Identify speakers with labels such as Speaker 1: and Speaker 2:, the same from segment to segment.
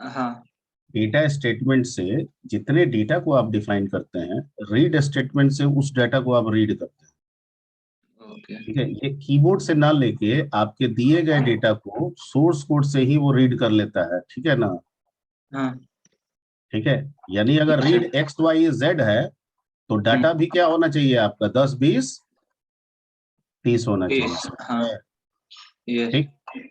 Speaker 1: हाँ
Speaker 2: data statement से जितने डेटा को आप डिफाइन करते हैं, रीड स्टेटमेंट से उस डेटा को आप रीड करते हैं।
Speaker 1: ओके
Speaker 2: ठीक है, ये कीबोर्ड से ना लेके आपके दिए गए डेटा को सोर्स कोड से ही वो रीड कर लेता है। ठीक है ना?
Speaker 1: हाँ
Speaker 2: ठीक है, यानी अगर रीड एक्स वाई जेड है तो डाटा भी क्या होना चाहिए आपका? 10 20 30 होना चाहिए।
Speaker 1: हाँ यस
Speaker 2: ठीक,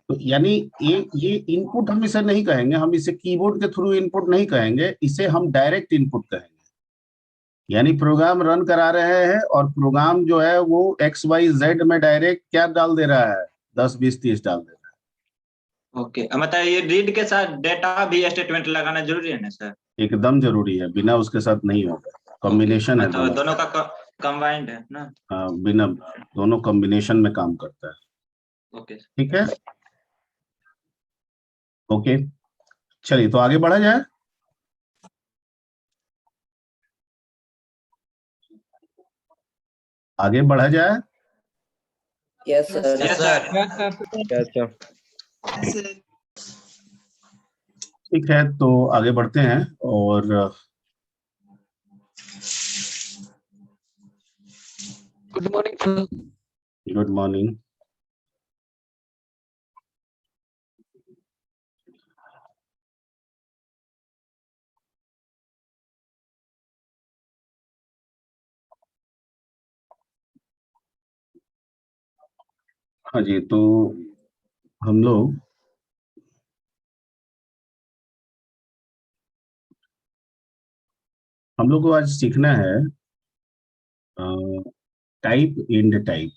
Speaker 2: तो यानी ये इनपुट हम इसे नहीं कहेंगे, हम इसे कीबोर्ड के थ्रू इनपुट नहीं कहेंगे, इसे हम डायरेक्ट इनपुट कहेंगे। यानी प्रोग्राम रन करा रहे हैं और प्रोग्राम जो है वो एक्स वाई जेड में डायरेक्ट क्या डाल दे रहा है? 10 20 30 डाल दे रहा
Speaker 1: ओके। मतलब ये रीड के साथ डेटा भी स्टेटमेंट लगाना जरूरी है ना सर?
Speaker 2: है। एकदम जरूरी है, बिना उसके साथ नहीं होगा।
Speaker 1: ओके,
Speaker 2: कॉम्बिनेशन है
Speaker 1: मतलब
Speaker 2: दोनों।
Speaker 1: दोनों का कंबाइंड है ना?
Speaker 2: हाँ, बिना दोनों कॉम्बिनेशन में काम करता है।
Speaker 1: ओके
Speaker 2: ठीक है, ओके, चलिए तो आगे बढ़ा जाए। आगे बढ़ा जाए।
Speaker 3: Yes sir.
Speaker 1: Yes sir.
Speaker 2: ठीक है, तो आगे बढ़ते हैं। और
Speaker 4: good morning sir.
Speaker 2: Good morning. हाँ जी, तो हम लोग को आज सीखना है टाइप एंड टाइप।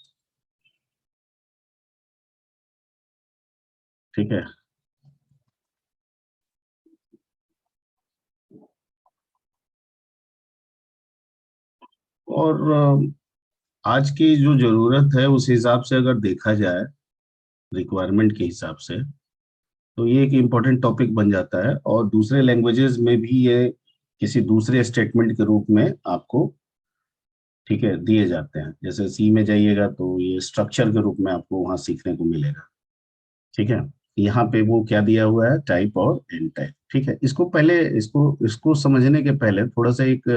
Speaker 2: ठीक है, और आज की जो जरूरत है उस हिसाब से अगर देखा जाए, रिक्वायरमेंट के हिसाब से, तो ये एक इम्पोर्टेंट टॉपिक बन जाता है। और दूसरे लैंग्वेजेस में भी ये किसी दूसरे स्टेटमेंट के रूप में आपको, ठीक है, दिए जाते हैं। जैसे सी में जाइएगा तो ये स्ट्रक्चर के रूप में आपको वहां सीखने को मिलेगा। ठीक है, यहाँ पे वो क्या दिया हुआ है? टाइप और एंड टाइप। ठीक है, इसको पहले इसको इसको समझने के पहले थोड़ा सा एक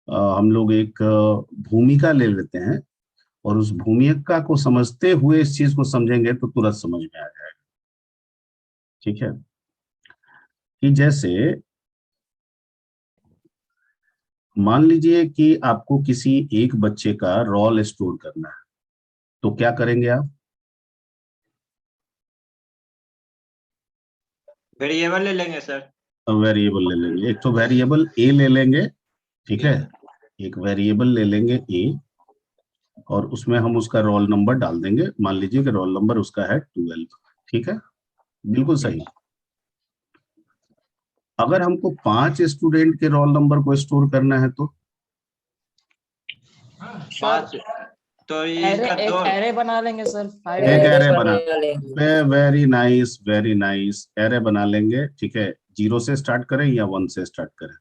Speaker 2: हम लोग एक भूमिका ले लेते हैं, और उस भूमिका को समझते हुए इस चीज को समझेंगे तो तुरंत समझ में आ जाएगा। ठीक है, कि जैसे मान लीजिए कि आपको किसी एक बच्चे का रोल स्टोर करना है, तो क्या करेंगे आप?
Speaker 1: वेरिएबल ले लेंगे सर।
Speaker 2: वेरिएबल ले लेंगे, एक तो वेरिएबल ए ले लेंगे। ठीक है, एक वेरिएबल ले लेंगे ए, और उसमें हम उसका रोल नंबर डाल देंगे। मान लीजिए कि रोल नंबर उसका है 12। ठीक है, बिल्कुल सही। अगर हमको 5 स्टूडेंट के रोल नंबर को स्टोर करना है तो
Speaker 1: 5, तो ये इसका
Speaker 4: एक
Speaker 1: दो
Speaker 4: एरे बना लेंगे सर।
Speaker 2: एक एरे बना,
Speaker 3: लेंगे।
Speaker 2: Very nice, very nice, array बना लेंगे। ठीक है, 0 से स्टार्ट करें या 1 से स्टार्ट करें?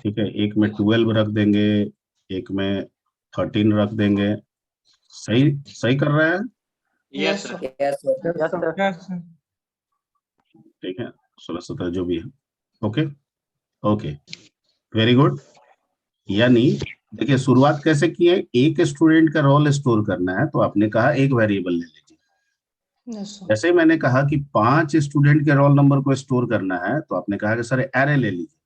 Speaker 2: ठीक है, एक में 12 रख देंगे, एक में 13 रख देंगे। सही सही कर रहे हैं?
Speaker 1: Yes sir.
Speaker 3: Yes sir.
Speaker 2: ठीक है, 16 17 जो भी है। Okay, okay, very good. यानी देखिए, शुरुआत कैसे की है? एक स्टूडेंट का रोल स्टोर करना है तो आपने कहा एक वेरिएबल ले लीजिए। जैसे ही मैंने कहा कि 5 स्टूडेंट के रोल नंबर को स्टोर करना है तो आपने कहा कि सर एरे ले लीजिए।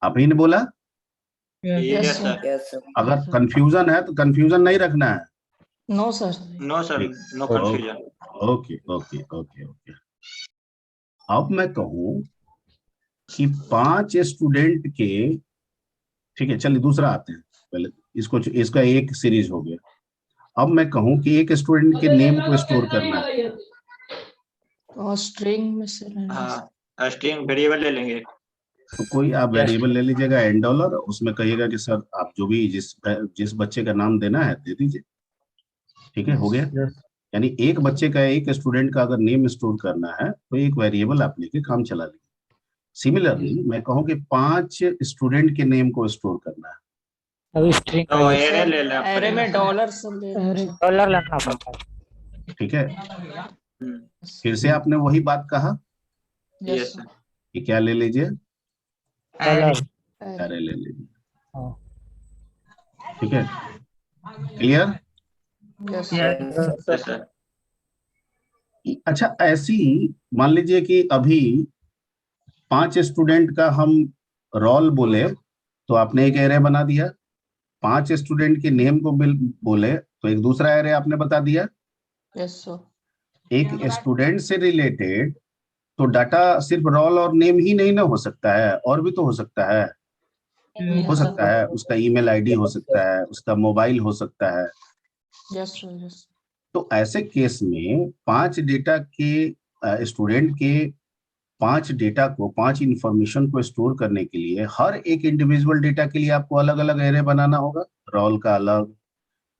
Speaker 2: आप ही ने बोला।
Speaker 1: Yes sir.
Speaker 3: Yes sir.
Speaker 2: अगर कंफ्यूजन है तो कंफ्यूजन नहीं रखना है।
Speaker 4: No sir.
Speaker 1: No sir, no confusion.
Speaker 2: Okay okay okay okay. अब मैं कहूं कि 5 स्टूडेंट के, ठीक है, चलिए दूसरा आते हैं पहले। इसको, इसका एक सीरीज हो गया। अब मैं कहूं कि एक स्टूडेंट के नेम को स्टोर करना है,
Speaker 4: और स्ट्रिंग में से
Speaker 1: हाँ, स्ट्रिंग वेरिएबल ले लेंगे।
Speaker 2: तो कोई आप वेरिएबल ले लीजिएगा एंड डॉलर, उसमें कहिएगा कि सर आप जो भी जिस जिस बच्चे का नाम देना है दे दीजिए। ठीक है, हो गया। यानी एक बच्चे का, एक स्टूडेंट का अगर नेम स्टोर करना है तो एक वेरिएबल आप लेके काम चला लीजिए। सिमिलरली मैं कहूँ कि 5 स्टूडेंट के नेम को स्टोर करना है,
Speaker 4: अभी स्ट्रिंग
Speaker 1: तो एरे ले लेना
Speaker 4: एरे
Speaker 1: पड़ेगा
Speaker 4: में
Speaker 3: डॉलर लेना पड़ता है।
Speaker 2: ठीक है। फिर से आपने वही बात कहा
Speaker 1: यस
Speaker 4: Yes,
Speaker 1: सर।
Speaker 4: sir.
Speaker 2: ये क्या ले लीजिए,
Speaker 3: Array.
Speaker 2: अरे ले लीजिए,
Speaker 3: Oh.
Speaker 2: ठीक है, clear.
Speaker 4: Yes, sir.
Speaker 3: Yes,
Speaker 1: yes
Speaker 3: sir.
Speaker 1: Sir.
Speaker 2: अच्छा, ऐसी मान लीजिए कि अभी 5 स्टूडेंट का हम रोल बोले तो आपने एक एरे बना दिया, 5 स्टूडेंट के नेम को बोले तो एक दूसरा एरे आपने बता दिया।
Speaker 4: Yes, sir.
Speaker 2: एक स्टूडेंट से रिलेटेड तो डाटा सिर्फ रोल और नेम ही नहीं ना हो सकता है, और भी तो हो सकता है, हो
Speaker 4: Yes, sir.
Speaker 2: सकता है उसका ईमेल आईडी हो सकता है, उसका मोबाइल हो सकता है।
Speaker 4: Yes, sir. Yes.
Speaker 2: तो ऐसे केस में 5 डेटा के स्टूडेंट के 5 डेटा को, 5 इंफॉर्मेशन को स्टोर करने के लिए हर एक इंडिविजुअल डेटा के लिए आपको अलग अलग एरे बनाना होगा, रोल का अलग,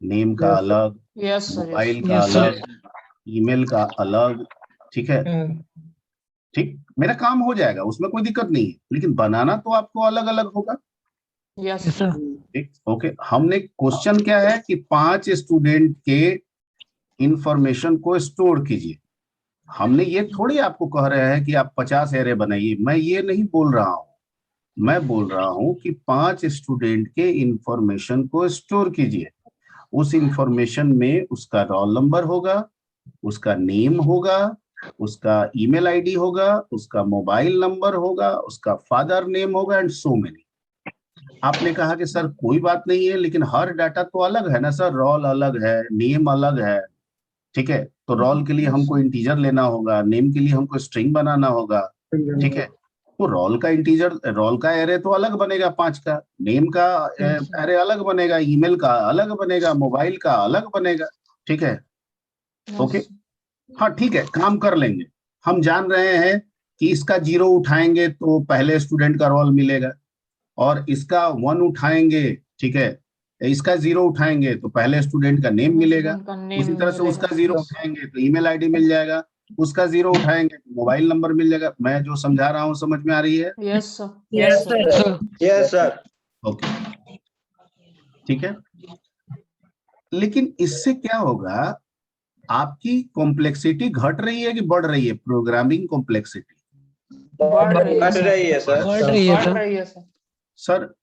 Speaker 2: नेम का
Speaker 3: Yes,
Speaker 2: अलग,
Speaker 4: Yes, sir.
Speaker 2: Mobile
Speaker 4: Yes.
Speaker 2: का
Speaker 3: Yes, sir.
Speaker 2: अलग, ईमेल का अलग, ठीक है। ठीक, मेरा काम हो जाएगा, उसमें कोई दिक्कत नहीं है, लेकिन बनाना तो आपको अलग अलग होगा।
Speaker 4: Yes,
Speaker 3: Yes,
Speaker 4: sir.
Speaker 3: sir.
Speaker 2: ठीक, ओके। हमने क्वेश्चन क्या है कि 5 स्टूडेंट के इंफॉर्मेशन को स्टोर कीजिए। हमने ये थोड़ी आपको कह रहे हैं कि आप 50 एरे बनाइए, मैं ये नहीं बोल रहा हूं। मैं बोल रहा हूं कि 5 स्टूडेंट के इंफॉर्मेशन को स्टोर कीजिए। उस इंफॉर्मेशन में उसका रोल नंबर होगा, उसका नेम होगा, उसका ईमेल आईडी होगा, उसका मोबाइल नंबर होगा, उसका फादर नेम होगा एंड सो मेनी। आपने कहा कि सर कोई बात नहीं है, लेकिन हर डाटा तो अलग है ना सर, रोल अलग है, नेम अलग है, ठीक है। तो रोल के लिए हमको इंटीजर लेना होगा, नेम के लिए हमको स्ट्रिंग बनाना होगा, ठीक है। तो रोल का इंटीजर, रोल का एरे तो अलग बनेगा 5 का, नेम का एरे अलग बनेगा, ईमेल का अलग बनेगा, मोबाइल का अलग बनेगा, ठीक है। ओके, हाँ ठीक है, काम कर लेंगे। हम जान रहे हैं कि इसका 0 उठाएंगे तो पहले स्टूडेंट का रोल मिलेगा, और इसका 1 उठाएंगे, ठीक है, इसका 0 उठाएंगे तो पहले स्टूडेंट का नेम मिलेगा। उसी तरह से उसका 0 उठाएंगे तो ईमेल आईडी मिल जाएगा, उसका 0 उठाएंगे तो मोबाइल नंबर मिल जाएगा। मैं जो समझा रहा हूँ समझ में आ रही है?
Speaker 4: Yes, sir.
Speaker 3: Yes, sir.
Speaker 1: Yes sir.
Speaker 2: Okay, ठीक है। लेकिन इससे क्या होगा, आपकी कॉम्प्लेक्सिटी घट रही है कि बढ़ रही है? प्रोग्रामिंग कॉम्प्लेक्सिटी
Speaker 4: बढ़ रही है
Speaker 1: बढ़
Speaker 4: sir.
Speaker 1: रही है सर।
Speaker 3: बढ़ रही है,
Speaker 4: बढ़
Speaker 3: sir.
Speaker 4: रही है sir.
Speaker 2: सर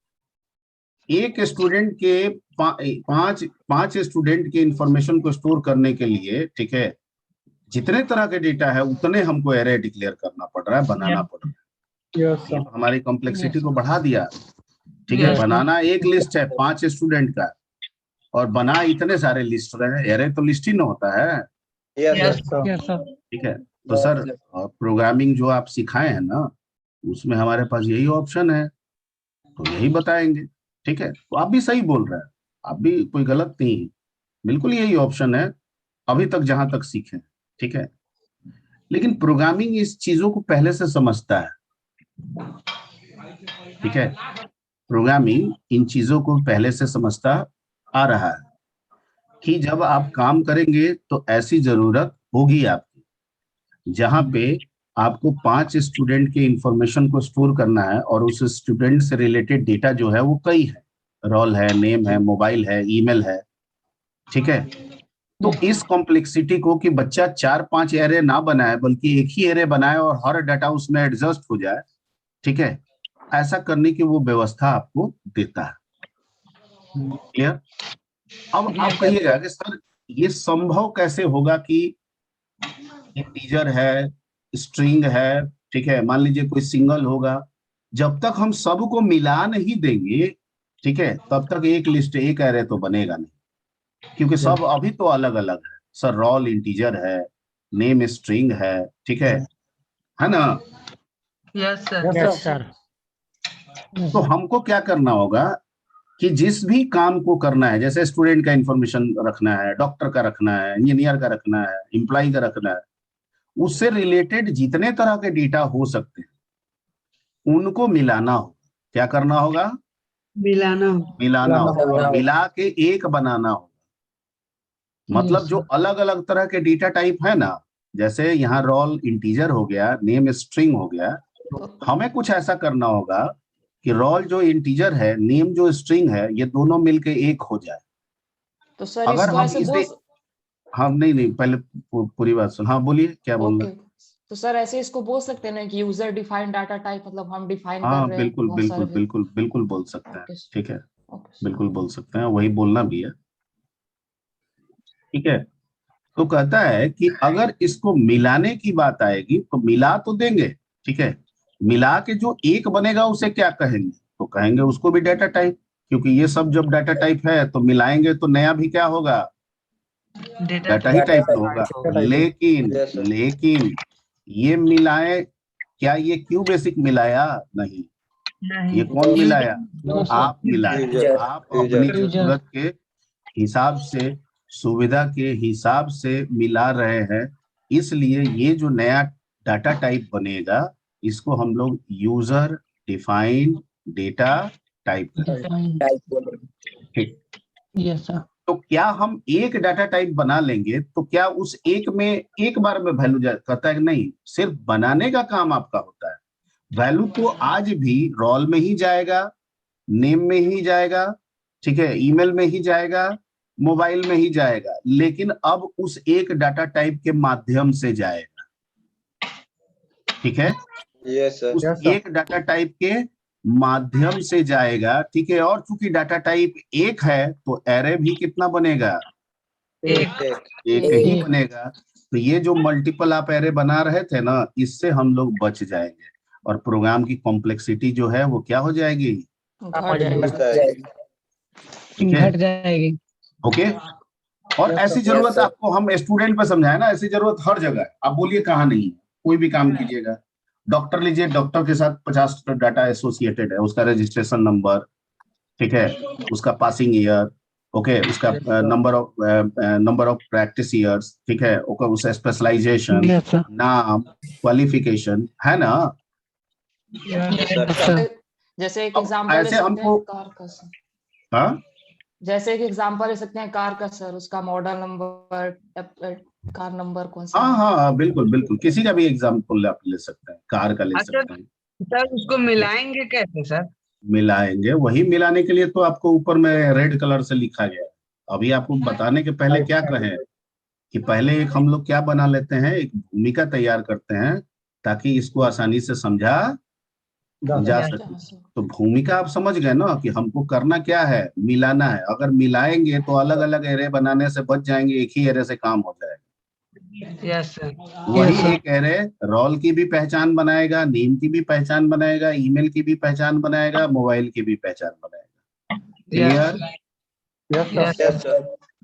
Speaker 2: एक स्टूडेंट के 5 स्टूडेंट के इंफॉर्मेशन को स्टोर करने के लिए, ठीक है, जितने तरह के डेटा है उतने हमको एरे डिक्लेयर करना पड़ रहा है, बनाना पड़ रहा है।
Speaker 3: Yes,
Speaker 2: ये
Speaker 3: sir.
Speaker 2: तो हमारी कॉम्प्लेक्सिटी
Speaker 4: Yes.
Speaker 2: को बढ़ा दिया, ठीक है।
Speaker 3: Yes, sir.
Speaker 2: बनाना एक लिस्ट है 5 स्टूडेंट का, और बना इतने सारे लिस्ट रहे, एरे तो लिस्ट ही ना होता है,
Speaker 3: Yes, sir. Yes, sir.
Speaker 2: ठीक है। तो सर प्रोग्रामिंग जो आप सिखाए हैं ना, उसमें हमारे पास यही ऑप्शन है, तो यही बताएंगे, ठीक है। तो आप भी सही बोल रहे हैं, आप भी कोई गलत नहीं है, बिल्कुल यही ऑप्शन है अभी तक जहां तक सीखे, ठीक है। लेकिन प्रोग्रामिंग इस चीजों को पहले से समझता है, ठीक है। प्रोग्रामिंग इन चीजों को पहले से समझता आ रहा है कि जब आप काम करेंगे तो ऐसी जरूरत होगी आपकी, जहां पे आपको 5 स्टूडेंट के इंफॉर्मेशन को स्टोर करना है, और उस स्टूडेंट से रिलेटेड डेटा जो है वो कई है, रोल है, नेम है, मोबाइल है, ईमेल है, ठीक है। तो इस कॉम्प्लेक्सिटी को कि बच्चा 4-5 एरे ना बनाए बल्कि एक ही एरे बनाए और हर डाटा उसमें एडजस्ट हो जाए, ठीक है, ऐसा करने की वो व्यवस्था आपको देता है। क्लियर? अब आप कहिएगा कि सर ये संभव कैसे होगा कि इंटीजर है, स्ट्रिंग है, ठीक है, मान लीजिए कोई सिंगल होगा, जब तक हम सबको मिला नहीं देंगे, ठीक है, तब तक एक लिस्ट, एक एरे तो बनेगा नहीं, क्योंकि सब अभी तो अलग अलग है सर, रोल इंटीजर है, नेम स्ट्रिंग है, ठीक है ना?
Speaker 3: Yes, sir. Yes, sir.
Speaker 2: तो हमको क्या करना होगा कि जिस भी काम को करना है, जैसे स्टूडेंट का इंफॉर्मेशन रखना है, डॉक्टर का रखना है, इंजीनियर का रखना है, एम्प्लॉय का रखना है, उससे रिलेटेड जितने तरह के डेटा हो सकते हैं उनको मिलाना होगा। क्या करना होगा? मिलाना होगा, मिला के एक बनाना होगा। मतलब जो अलग अलग तरह के डेटा टाइप है ना, जैसे यहाँ रोल इंटीजर हो गया, नेम स्ट्रिंग हो गया, हमें कुछ ऐसा करना होगा कि रोल जो इंटीजर है, नेम जो स्ट्रिंग है, ये दोनों मिलके एक हो जाए।
Speaker 4: तो सर
Speaker 2: अगर
Speaker 4: इसको
Speaker 2: हम
Speaker 4: ऐसे
Speaker 2: इसे, हाँ नहीं पहले पूरी बात सुन, हाँ बोलिए क्या बोलना।
Speaker 4: ओके तो सर ऐसे इसको बोल सकते हैं ना कि यूजर डिफाइंड डाटा टाइप, मतलब हम डिफाइन कर
Speaker 2: हाँ
Speaker 4: रहे हैं
Speaker 2: बिल्कुल
Speaker 4: बहुत
Speaker 2: बिल्कुल
Speaker 4: सारे।
Speaker 2: बिल्कुल बिल्कुल बोल सकते हैं,
Speaker 4: ओके
Speaker 2: ठीक है,
Speaker 4: ओके
Speaker 2: बिल्कुल बोल सकते हैं, वही बोलना भी है, ठीक है। तो कहता है कि अगर इसको मिलाने की बात आएगी तो मिला तो देंगे, ठीक है, मिला के जो एक बनेगा उसे क्या कहेंगे, तो कहेंगे उसको भी डाटा टाइप, क्योंकि ये सब जब डाटा टाइप है तो मिलाएंगे तो नया भी क्या होगा, डाटा ही टाइप तो होगा। लेकिन लेकिन ये मिलाए, क्या ये क्यों बेसिक मिलाया, नहीं, ये कौन मिलाया, आप मिलाए, आप अपनी जरूरत के हिसाब से, सुविधा के हिसाब से मिला रहे हैं, इसलिए ये जो नया डाटा टाइप बनेगा इसको हम लोग यूजर डिफाइंड डेटा टाइप करेंगे, ठीक।
Speaker 3: Yes sir.
Speaker 2: तो क्या हम एक डाटा टाइप बना लेंगे तो क्या उस एक में एक बार में वैल्यू कहता है कि नहीं, सिर्फ बनाने का काम आपका होता है, वैल्यू तो आज भी रोल में ही जाएगा, नेम में ही जाएगा, ठीक है, ईमेल में ही जाएगा, मोबाइल में ही जाएगा, लेकिन अब उस एक डाटा टाइप के माध्यम से जाएगा, ठीक है, उस एक डाटा टाइप के माध्यम से जाएगा, ठीक है। और चूंकि डाटा टाइप एक है तो एरे भी कितना बनेगा, एक ही बनेगा। तो ये जो मल्टीपल आप एरे बना रहे थे ना, इससे हम लोग बच जाएंगे और प्रोग्राम की कॉम्प्लेक्सिटी जो है वो क्या हो जाएगी,
Speaker 4: घट जाएगा।
Speaker 2: ठीक है,
Speaker 3: घट जाएगी।
Speaker 2: ओके। और ऐसी जरूरत आपको हम स्टूडेंट पे समझाए ना, ऐसी जरूरत हर जगह है, आप बोलिए कहाँ नहीं है, कोई भी काम कीजिएगा, डॉक्टर लीजिए, डॉक्टर के साथ 50 डाटा एसोसिएटेड है, उसका रजिस्ट्रेशन नंबर, ठीक है, उसका पासिंग ईयर, ओके, उसका नंबर ऑफ प्रैक्टिस ईयर्स, ठीक है, ओके, उसका स्पेशलाइजेशन,
Speaker 3: यस सर।
Speaker 2: नाम, क्वालिफिकेशन, है ना।
Speaker 3: Yes sir.
Speaker 4: जैसे एक
Speaker 2: अब
Speaker 4: एग्जांपल ले
Speaker 2: ऐसे
Speaker 4: सकते
Speaker 2: हमको,
Speaker 4: हैं कार का सर।
Speaker 2: हाँ
Speaker 4: जैसे एक एग्जांपल ले सकते हैं कार का सर, उसका मॉडल नंबर, कार नंबर कौन सा
Speaker 2: हाँ
Speaker 4: है।
Speaker 2: हाँ हाँ, बिल्कुल बिल्कुल, किसी का भी एग्जाम्पल आप ले सकते हैं, कार का ले
Speaker 3: अच्छा
Speaker 2: सकते हैं,
Speaker 3: सर, उसको मिलाएंगे कैसे सर?
Speaker 2: मिलाएंगे, वही मिलाने के लिए तो आपको ऊपर में रेड कलर से लिखा गया है। अभी आपको बताने के पहले क्या कहें कि पहले एक हम लोग क्या बना लेते हैं, एक भूमिका तैयार करते हैं ताकि इसको आसानी से समझा जा सके। तो भूमिका आप समझ गए ना कि हमको करना क्या है, मिलाना है। अगर मिलाएंगे तो अलग अलग एरे बनाने से बच जाएंगे, एक ही एरे से काम हो जाएगा।
Speaker 3: Yes sir.
Speaker 2: वही एक एरे रोल की भी पहचान बनाएगा, नेम की भी पहचान बनाएगा, ईमेल की भी पहचान बनाएगा, मोबाइल की भी पहचान बनाएगा। क्लियर।
Speaker 3: यस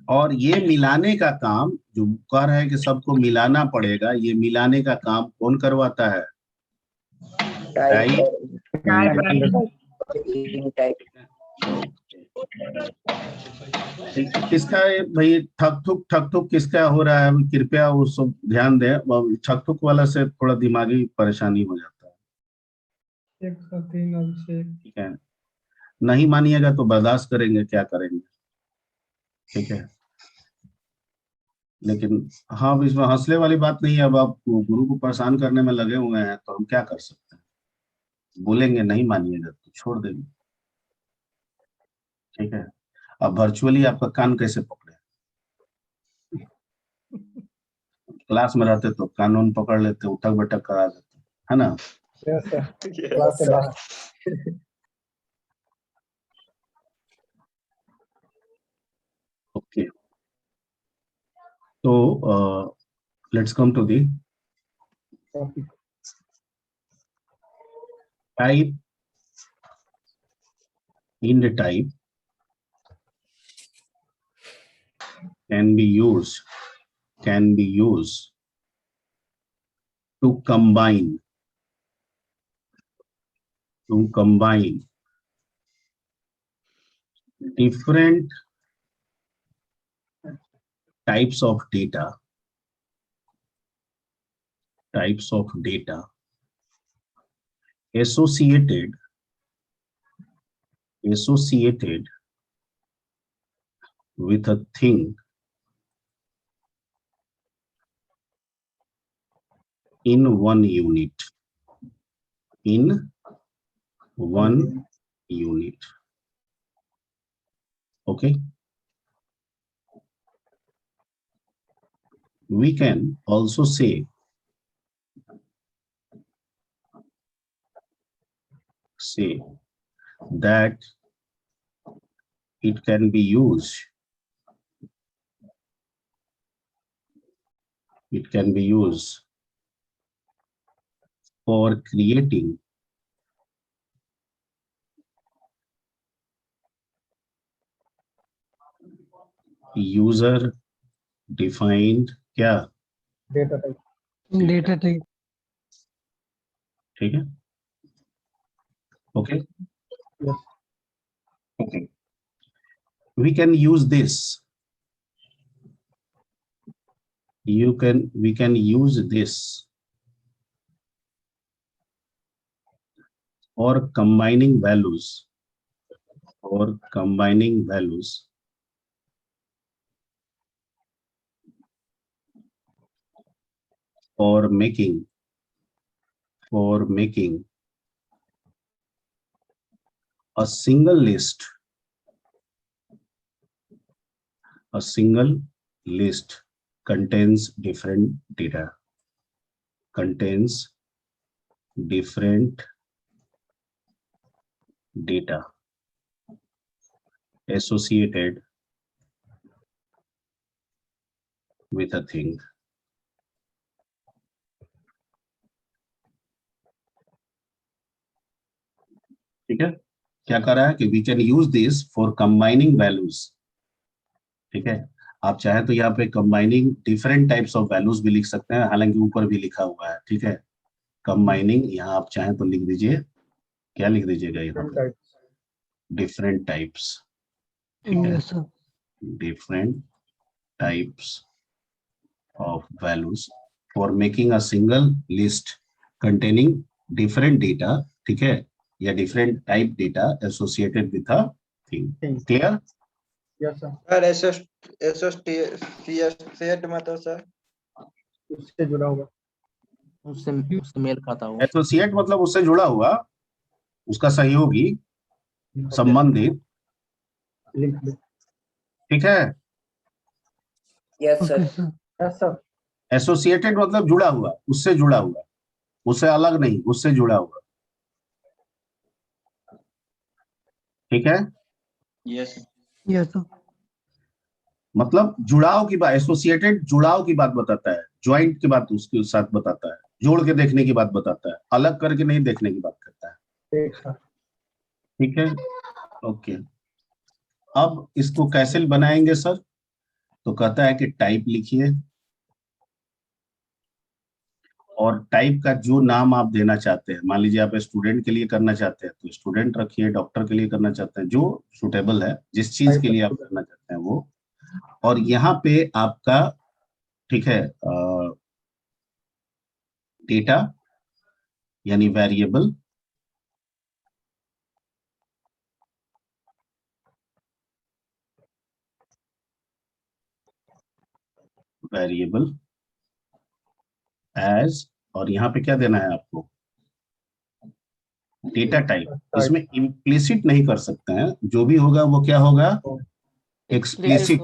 Speaker 2: और ये मिलाने का काम जो कह रहा है कि सबको मिलाना पड़ेगा, ये मिलाने का काम कौन करवाता है, किसका भाई, ठक ठुक किसका हो रहा है, कृपया वो सब ध्यान दें, ठक ठुक वाला से थोड़ा दिमागी परेशानी हो जाता है,
Speaker 3: 103 अभिषेक।
Speaker 2: ठीक है, नहीं मानिएगा तो बर्दाश्त करेंगे, क्या करेंगे, ठीक है। लेकिन हाँ, अब इसमें हंसने वाली बात नहीं है, अब आप गुरु को परेशान करने में लगे हुए हैं तो हम क्या कर सकते हैं, बोलेंगे नहीं मानिएगा तो छोड़ देंगे, ठीक है। अब वर्चुअली आपका कान कैसे पकड़े, क्लास में रहते तो कानून पकड़ लेते, उठक बैठक करा देते, है ना। ओके, तो let's come to the type. In the type can be used to combine different types of data associated with a thing in one unit. Okay, we can also say say that it can be used. It can be used for creating user defined क्या,
Speaker 5: Data type.
Speaker 3: Data type.
Speaker 2: ठीक है, okay
Speaker 5: Yes.
Speaker 2: Okay, we can use this, we can use this for combining values, for making a single list contains different data, associated with a thing. ठीक है, क्या कर रहा है कि we can use this for combining values. ठीक है, आप चाहे तो यहाँ पे combining different types of values भी लिख सकते हैं, हालांकि ऊपर भी लिखा हुआ है। ठीक है, कंबाइनिंग यहाँ आप चाहें तो लिख दीजिए, क्या लिख दीजिएगा यहाँ पे, different types.
Speaker 3: Yes, sir.
Speaker 2: Different types of values for making a single list containing different data, ठीक है, या different type data associated with a thing. Clear?
Speaker 5: Yes, sir.
Speaker 6: Sir associate मतलब सर
Speaker 5: उससे जुड़ा हुआ.
Speaker 7: उससे मेल खाता हुआ.
Speaker 2: Associate मतलब उससे जुड़ा हुआ, उसका सहयोगी, संबंधित।
Speaker 5: Link.
Speaker 2: ठीक है,
Speaker 6: yes
Speaker 3: Okay,
Speaker 6: sir
Speaker 3: sir.
Speaker 5: Yes, sir.
Speaker 2: Associated मतलब जुड़ा हुआ, उससे जुड़ा हुआ, उससे अलग नहीं, उससे जुड़ा हुआ। ठीक है,
Speaker 1: यस
Speaker 3: Yes, sir.
Speaker 2: मतलब जुड़ाव की बात, एसोसिएटेड जुड़ाव की बात बताता है, ज्वाइंट की बात उसके साथ बताता है, जोड़ के देखने की बात बताता है, अलग करके नहीं देखने की बात करता है।
Speaker 5: एक sir.
Speaker 2: ठीक है, ओके। अब इसको कैसे बनाएंगे सर, तो कहता है कि टाइप लिखिए और टाइप का जो नाम आप देना चाहते हैं, मान लीजिए आप स्टूडेंट के लिए करना चाहते हैं तो स्टूडेंट रखिए, डॉक्टर के लिए करना चाहते हैं, जो सुटेबल है, जिस चीज के लिए आप करना चाहते हैं वो। और यहाँ पे आपका, ठीक है, डेटा यानी वेरिएबल, एज, और यहाँ पे क्या देना है आपको, डेटा टाइप। इसमें इम्प्लिसिट नहीं कर सकते हैं, जो भी होगा वो क्या होगा, एक्सप्लिसिट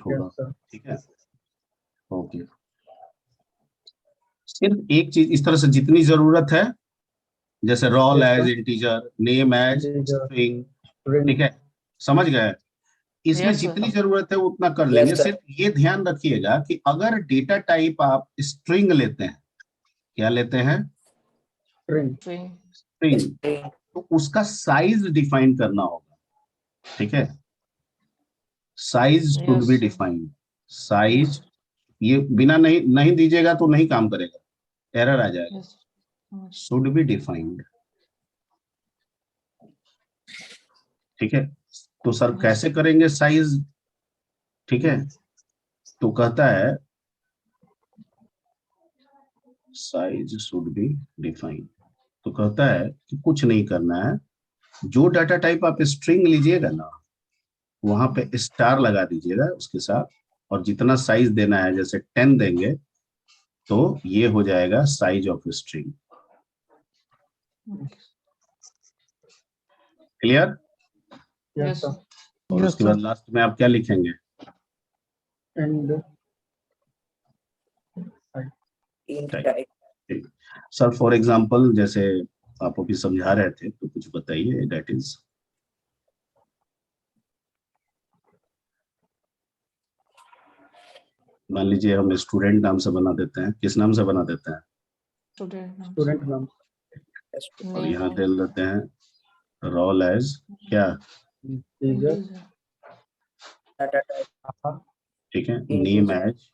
Speaker 2: होगा।
Speaker 5: Yes, sir.
Speaker 2: ठीक है, ओके। सिर्फ एक चीज इस तरह से जितनी जरूरत है, जैसे roll as integer, name as string, ठीक है, समझ गए, इसमें
Speaker 4: Yes, sir.
Speaker 2: जितनी जरूरत है उतना कर लेंगे।
Speaker 6: sir.
Speaker 2: सिर्फ ये ध्यान रखिएगा कि अगर डेटा टाइप आप स्ट्रिंग लेते हैं, क्या लेते हैं,
Speaker 5: String.
Speaker 2: स्ट्रिंग, तो उसका साइज डिफाइन करना होगा। ठीक है, size should
Speaker 4: Yes,
Speaker 2: be
Speaker 4: sir.
Speaker 2: Defined. Size ये बिना नहीं दीजिएगा तो नहीं काम करेगा, एरर आ जाएगा।
Speaker 4: Yes.
Speaker 2: Should be defined. ठीक है, तो सर कैसे करेंगे साइज, ठीक है, तो कहता है साइज शुड बी डिफाइंड, तो कहता है कि कुछ नहीं करना है, जो डाटा टाइप आप स्ट्रिंग लीजिएगा ना, वहां पे स्टार लगा दीजिएगा उसके साथ, और जितना साइज देना है, जैसे 10 देंगे तो ये हो जाएगा size of string. Clear?
Speaker 5: Yes,
Speaker 4: Yes,
Speaker 5: sir.
Speaker 4: sir.
Speaker 2: और उसके बाद लास्ट में आप क्या लिखेंगे,
Speaker 5: And
Speaker 6: int type
Speaker 2: sir for example जैसे आप अभी समझा रहे थे तो कुछ बताइए दैट इज। मान लीजिए हम स्टूडेंट नाम से बना देते हैं, किस नाम से बना देते हैं?
Speaker 5: स्टूडेंट नाम
Speaker 2: और यहाँ दे देते हैं रोल एज क्या?
Speaker 5: टीचर
Speaker 6: डाटा टाइप
Speaker 2: ठीक है, name as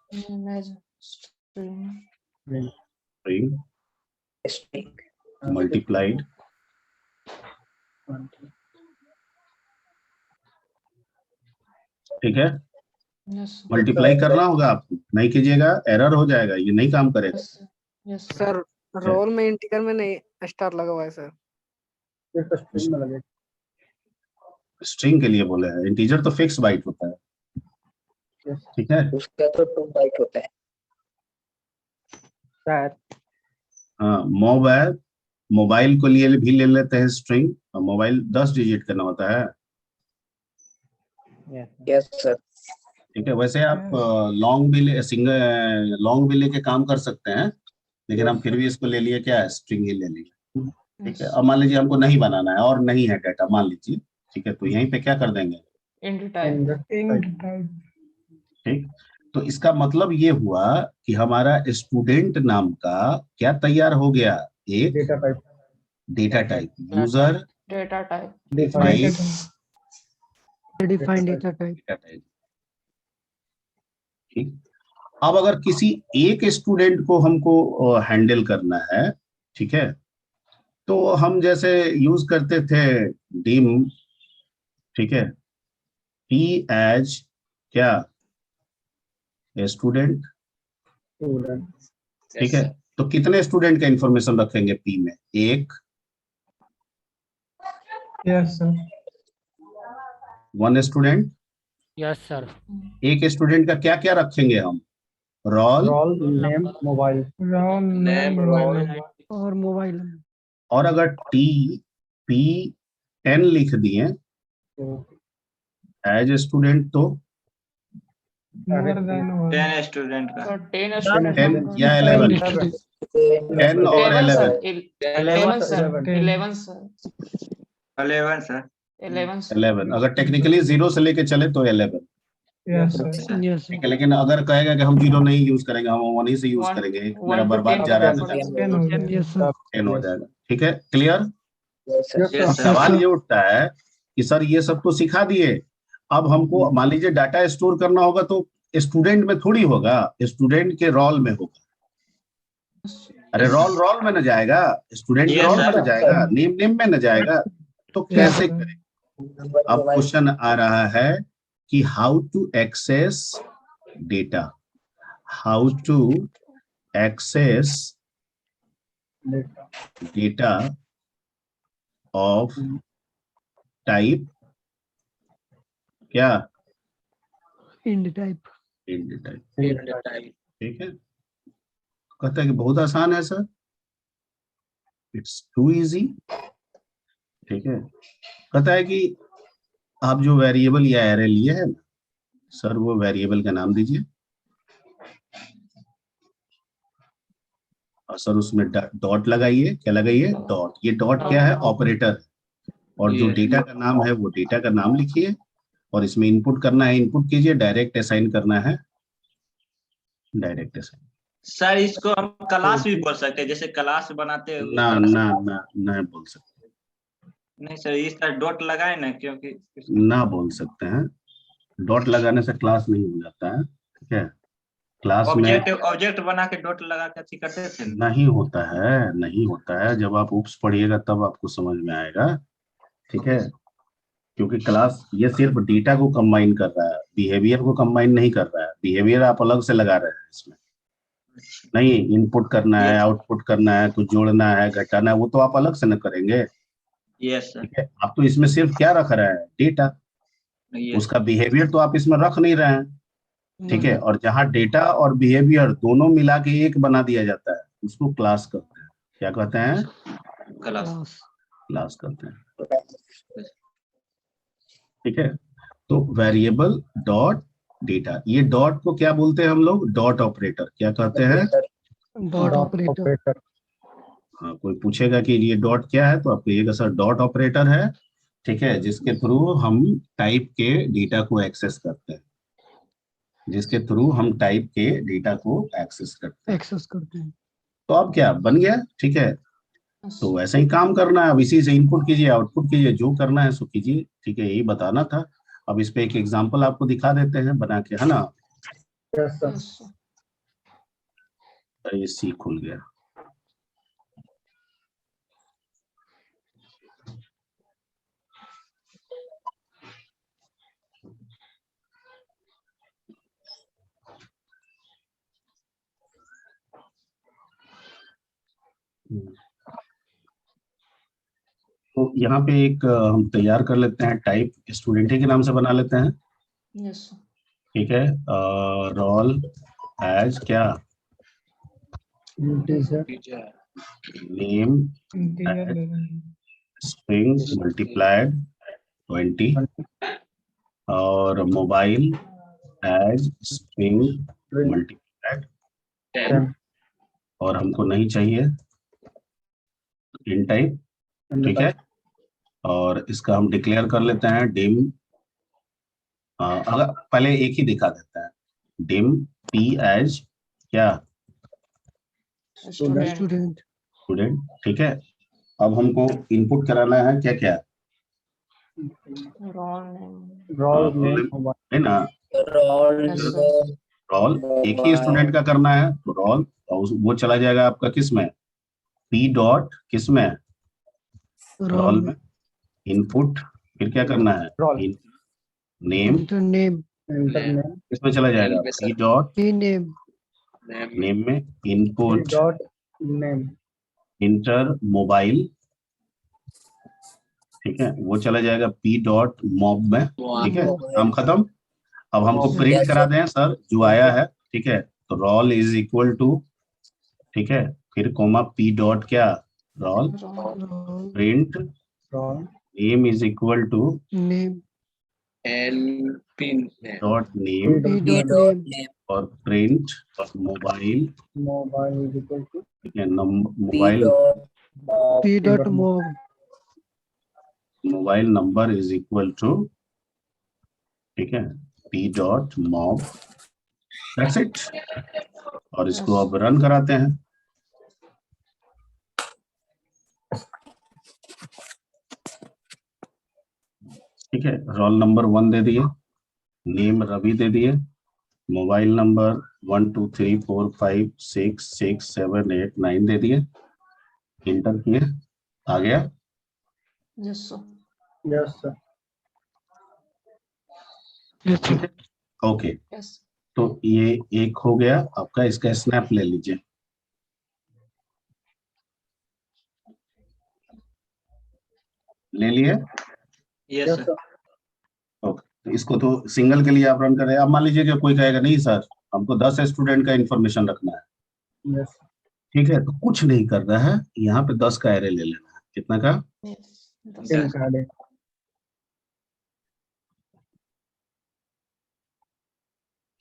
Speaker 5: string
Speaker 2: string
Speaker 6: string
Speaker 2: multiplied ठीक है, मल्टीप्लाई करना होगा आपको, नहीं कीजिएगा एरर हो जाएगा, ये नहीं काम करेगा।
Speaker 8: सर रोल में इंटीजर में नहीं स्टार लगा हुआ है सर।
Speaker 5: एक स्ट्रिंग में लगे
Speaker 2: स्ट्रिंग के लिए बोले हैं, इंटीजर तो फिक्स बाइट होता है। ठीक है,
Speaker 6: उसका तो 2 बाइट होता है
Speaker 8: सर
Speaker 2: हाँ मोबाइल को लिए भी ले लेते हैं स्ट्रिंग, और मोबाइल 10 डिजिट करना होता है।
Speaker 6: यस सर
Speaker 2: ठीक है, वैसे आप लॉन्ग भी ले सिंगल लॉन्ग भी लेके काम कर सकते हैं, लेकिन हम फिर भी इसको ले लिए क्या है, स्ट्रिंग ही ले लिए। ठीक है, अब मान लीजिए हमको नहीं बनाना है और नहीं है डाटा, मान लीजिए, ठीक है, तो यहीं पे क्या कर देंगे, ठीक। तो इसका मतलब ये हुआ कि हमारा स्टूडेंट नाम का क्या तैयार हो गया, एक data type user
Speaker 4: data type
Speaker 3: defined data type.
Speaker 2: ठीक, अब अगर किसी एक स्टूडेंट को हमको हैंडल करना है, ठीक है, तो हम जैसे यूज करते थे डिम, ठीक है, टी एज क्या, स्टूडेंट, ठीक है, तो कितने स्टूडेंट का इंफॉर्मेशन रखेंगे पी में, एक,
Speaker 5: yes sir
Speaker 2: one student,
Speaker 8: yes sir.
Speaker 2: एक स्टूडेंट का क्या क्या रखेंगे हम, रोल
Speaker 5: नेम मोबाइल
Speaker 3: और मोबाइल
Speaker 2: और अगर टी पी 10 लिख दिए एज स्टूडेंट तो
Speaker 1: 10 स्टूडेंट का
Speaker 2: 10 या 11, 10 और 11
Speaker 4: 11 सर
Speaker 2: 11 अगर टेक्निकली 0 से लेके चले तो 11,
Speaker 3: यस
Speaker 2: ठीक है, लेकिन अगर कहेगा कि हम 0 नहीं यूज करेंगे, हम 1 ही से यूज करेंगे, मेरा बर्बाद जा रहा है तो
Speaker 3: यस सर
Speaker 2: 10 हो जाएगा। ठीक है, क्लियर।
Speaker 6: यस सर
Speaker 2: अब सवाल ये उठता है कि सर ये सब तो सिखा दिए, अब हमको मान लीजिए डाटा स्टोर करना होगा तो स्टूडेंट में थोड़ी होगा, स्टूडेंट के रोल में होगा। अरे रोल में न जाएगा, स्टूडेंट के रोल में न जाएगा, नेम में न जाएगा, तो कैसे करें। अब क्वेश्चन आ रहा है कि how to access data, how to access data of type क्या,
Speaker 3: इंड टाइप।
Speaker 2: ठीक है, कहता है कि बहुत आसान है सर, इट्स टू इजी। ठीक है, कहता है कि आप जो वेरिएबल या एरे लिए है सर, वो वेरिएबल का नाम दीजिए और सर उसमें डॉट लगाइए, क्या लगाइए, डॉट। ये डॉट क्या है, ऑपरेटर, और जो डेटा का नाम है वो डेटा का नाम लिखिए, और इसमें इनपुट करना है इनपुट कीजिए, डायरेक्ट असाइन करना है डायरेक्ट असाइन।
Speaker 1: सर इसको हम क्लास भी बोल सकते हैं, जैसे क्लास बनाते हैं
Speaker 2: ना ना ना ना बोल सकते,
Speaker 1: नहीं सर, इस तरह डॉट लगाए ना, क्योंकि
Speaker 2: ना बोल सकते हैं, डॉट लगाने से क्लास नहीं हो जाता है। ठीक है, क्लास में
Speaker 1: ऑब्जेक्ट बना के डॉट लगा के अच्छी करते थे,
Speaker 2: नहीं होता है, नहीं होता है, जब आप उप्स पढ़िएगा तब आपको समझ में आएगा। ठीक है, क्योंकि क्लास ये सिर्फ डेटा को कंबाइन कर रहा है, बिहेवियर को कंबाइन नहीं कर रहा है। बिहेवियर आप अलग से लगा रहे हैं इसमें, नहीं इनपुट करना है, आउटपुट करना है, कुछ जोड़ना है, घटाना है, वो तो आप अलग से न करेंगे।
Speaker 1: यस सर,
Speaker 2: ठीक है, आप तो इसमें सिर्फ क्या रख रहे हैं, डेटा, उसका बिहेवियर तो आप इसमें रख नहीं रहे हैं। ठीक है, और जहां डेटा और बिहेवियर दोनों मिला के एक बना दिया जाता है उसको क्लास कहते हैं। क्या कहते हैं,
Speaker 1: क्लास,
Speaker 2: क्लास कहते हैं। ठीक है, तो वेरिएबल डॉट डेटा, ये डॉट को क्या बोलते हैं हम लोग, डॉट ऑपरेटर। क्या कहते हैं,
Speaker 3: डॉट ऑपरेटर।
Speaker 2: हाँ, कोई पूछेगा कि ये डॉट क्या है तो आप कहिएगा सर डॉट ऑपरेटर है, ठीक है, जिसके थ्रू हम टाइप के डेटा को एक्सेस करते हैं, जिसके थ्रू हम टाइप के डेटा को एक्सेस करते हैं।
Speaker 3: एक्सेस करते हैं।
Speaker 2: तो अब क्या बन गया, ठीक है। तो वैसे ही काम करना है, अब इसी से इनपुट कीजिए आउटपुट कीजिए, जो करना है सो कीजिए, ठीक है, यही बताना था। अब इस पे एक एग्जांपल आपको दिखा देते हैं बना के, है ना।
Speaker 5: Yes sir.
Speaker 4: Yes, sir.
Speaker 2: ये सी खुल गया। तो यहाँ पे एक हम तैयार कर लेते हैं टाइप, स्टूडेंट ही के नाम से बना लेते हैं,
Speaker 4: Yes, sir.
Speaker 2: ठीक है। रोल एज क्या,
Speaker 5: इंटीजर
Speaker 2: नेम स्ट्रिंग मल्टीप्लाइड 20 और मोबाइल एज स्ट्रिंग मल्टीप्लाइड
Speaker 5: 10
Speaker 2: और हमको नहीं चाहिए इन टाइप, ठीक है। और इसका हम डिक्लेयर कर लेते हैं डिम, अगर पहले एक ही दिखा देता है, डिम पी एज क्या,
Speaker 4: Student.
Speaker 3: स्टूडेंट।
Speaker 2: स्टूडेंट, ठीक है। अब हमको इनपुट कराना है क्या क्या,
Speaker 4: Roll name.
Speaker 5: रोल
Speaker 2: हाँ,
Speaker 5: नेम
Speaker 2: roll
Speaker 5: मोबाइल
Speaker 2: है ना,
Speaker 6: roll
Speaker 4: Yes, sir.
Speaker 6: Number
Speaker 2: roll एक ही स्टूडेंट का करना है तो रोल, और वो चला जाएगा आपका किस में, पी डॉट किस में, रोल में, इनपुट, फिर क्या करना है,
Speaker 5: roll
Speaker 2: name
Speaker 3: enter name.
Speaker 5: Enter name
Speaker 2: किसमें चला जाएगा, P dot
Speaker 3: P name.
Speaker 2: Name में, input
Speaker 5: dot name
Speaker 2: enter mobile, ठीक है, वो चला जाएगा पी डॉट मॉब में, ठीक है, काम खत्म। अब हमको
Speaker 5: Yes,
Speaker 2: प्रिंट करा दें सर जो आया है, ठीक है, तो रोल इज इक्वल टू, ठीक है, फिर कोमा पी डॉट क्या, roll
Speaker 4: Roll.
Speaker 2: Print
Speaker 5: roll
Speaker 2: name is equal to
Speaker 3: name
Speaker 2: dot name
Speaker 3: P
Speaker 6: P
Speaker 3: dot
Speaker 6: dot
Speaker 3: name.
Speaker 6: Name
Speaker 2: और print mobile,
Speaker 5: mobile is equal to
Speaker 2: ठीक है,
Speaker 6: P
Speaker 2: mobile
Speaker 6: dot
Speaker 3: P dot mob.
Speaker 2: Mobile number is equal to, ठीक है, P dot mob, that's it. और इसको अब run कराते हैं, ठीक है। रोल नंबर 1 दे दिए, नेम रवि दे दिए, मोबाइल नंबर 1 2 3 4 5 6 6 7 8 9 दे दिए, इंटर किए, आ गया।
Speaker 4: Yes, sir.
Speaker 5: यस सर
Speaker 2: ठीक है, ओके।
Speaker 4: Yes.
Speaker 2: तो ये एक हो गया आपका, इसका स्नैप ले लीजिए, ले लिए,
Speaker 1: yes
Speaker 5: yes
Speaker 1: sir.
Speaker 5: Sir
Speaker 2: okay. इसको तो सिंगल के लिए आप रन करें। अब मान लीजिए कि कोई कहेगा नहीं सर हमको 10 स्टूडेंट का इंफॉर्मेशन रखना है,
Speaker 5: यस
Speaker 2: ठीक है, तो कुछ नहीं करना है, यहाँ पे 10 का एरे ले लेना है, कितना का,
Speaker 4: Yes.
Speaker 5: सिम कार्ड है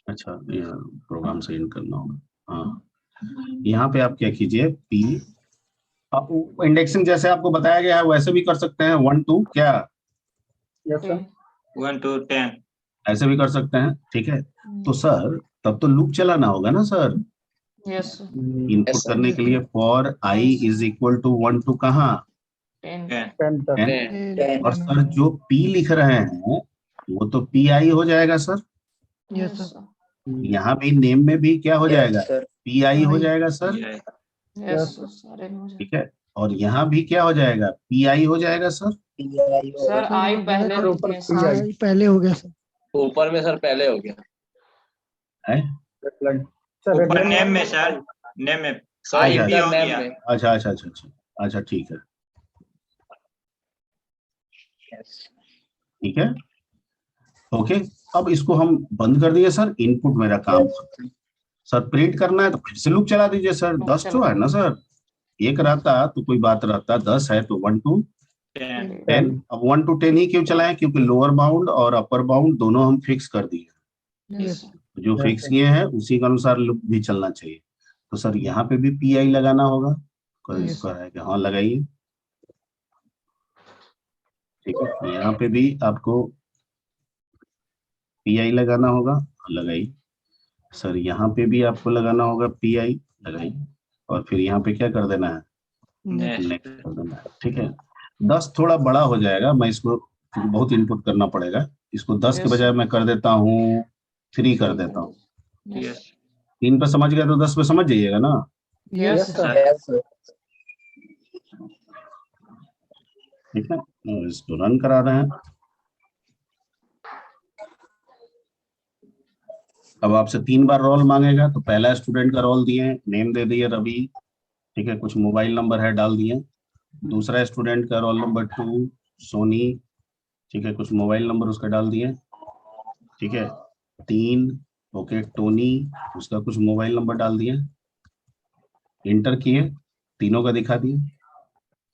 Speaker 2: अच्छा यहाँ प्रोग्राम से इन करना होगा, हाँ। यहाँ पे आप क्या कीजिए, पी इंडेक्सिंग जैसे आपको बताया गया है वैसे भी कर सकते हैं, 1 2 क्या,
Speaker 5: यस सर
Speaker 1: 1 to 10।
Speaker 2: ऐसे भी कर सकते हैं, ठीक है। तो सर तब तो लूप चलाना होगा ना sir,
Speaker 4: Yes, sir.
Speaker 2: Input
Speaker 6: Yes, sir.
Speaker 2: करने के लिए for i is equal to 1 to कहाँ,
Speaker 4: 10.
Speaker 1: 10।
Speaker 5: 10 तक
Speaker 2: 10, और सर जो पी लिख रहे हैं वो तो पी आई हो जाएगा sir,
Speaker 3: yes
Speaker 4: Yes,
Speaker 3: sir.
Speaker 4: sir.
Speaker 2: यहाँ भी नेम में भी क्या हो जाएगा,
Speaker 6: Yes, sir.
Speaker 2: पी आई हो जाएगा सर,
Speaker 4: Yes, sir. सारे में हो जाए.
Speaker 2: ठीक है। और यहाँ भी क्या हो जाएगा, पी आई हो जाएगा सर,
Speaker 6: PI
Speaker 4: सर
Speaker 6: होगा।
Speaker 4: आई पहले
Speaker 5: और ऊपर
Speaker 4: लिखे हैं,
Speaker 5: PI
Speaker 4: सर.
Speaker 3: पहले हो गया सर।
Speaker 7: ऊपर में सर पहले हो गया
Speaker 2: है,
Speaker 5: सर
Speaker 1: ऊपर नेम में सर, नेम में
Speaker 7: सर
Speaker 1: आई
Speaker 2: अच्छा,
Speaker 1: भी हो
Speaker 7: नेम
Speaker 1: गया।
Speaker 7: में
Speaker 2: अच्छा अच्छा अच्छा अच्छा अच्छा, ठीक है
Speaker 6: Yes.
Speaker 2: ठीक है, ओके। अब इसको हम बंद कर दिए सर, इनपुट मेरा काम खत्म। सर प्रिंट करना है तो फिर से लूप चला दीजिए सर, 10 तो है ना सर, एक रहता तो कोई बात रहता, 10 है तो 1 to
Speaker 1: 10।
Speaker 2: 10। अब 1 to 10 ही क्यों चलाएं, क्योंकि लोअर बाउंड और अपर बाउंड दोनों हम फिक्स कर दिए,
Speaker 4: Yes, sir.
Speaker 2: जो फिक्स किए हैं उसी के अनुसार लूप भी चलना चाहिए। तो सर यहाँ पे भी पी आई लगाना होगा, कोई स्क्वायर है क्या? हाँ लगाइए। ठीक है, यहाँ पे भी आपको PI लगाना होगा, लगाइए। सर यहाँ पे भी आपको लगाना होगा PI, लगाइए। और फिर यहाँ पे क्या कर देना है?
Speaker 3: नेक्स्ट
Speaker 2: नेक्स्ट कर देना है। ठीक है, 10 थोड़ा बड़ा हो जाएगा, मैं इसको बहुत इनपुट करना पड़ेगा। इसको 10 के
Speaker 4: Yes,
Speaker 2: बजाय
Speaker 4: sir.
Speaker 2: मैं कर देता हूँ 3 कर देता हूँ।
Speaker 4: Yes.
Speaker 2: 3 पे समझ गया तो 10 पे समझ जाइएगा ना।
Speaker 4: Yes,
Speaker 5: Yes,
Speaker 4: sir.
Speaker 5: sir.
Speaker 6: Yes, sir.
Speaker 2: ठीक है, और इसको रन करा रहे हैं। अब आपसे 3 बार रोल मांगेगा, तो पहला स्टूडेंट का रोल दिए, नेम दे दिए रवि। ठीक है, कुछ मोबाइल नंबर है डाल दिए। दूसरा स्टूडेंट का रोल नंबर 2 सोनी। ठीक है, कुछ मोबाइल नंबर उसका डाल दिए। ठीक है, 3 ओके टोनी, उसका कुछ मोबाइल नंबर डाल दिए, इंटर किए, तीनों का दिखा दिए।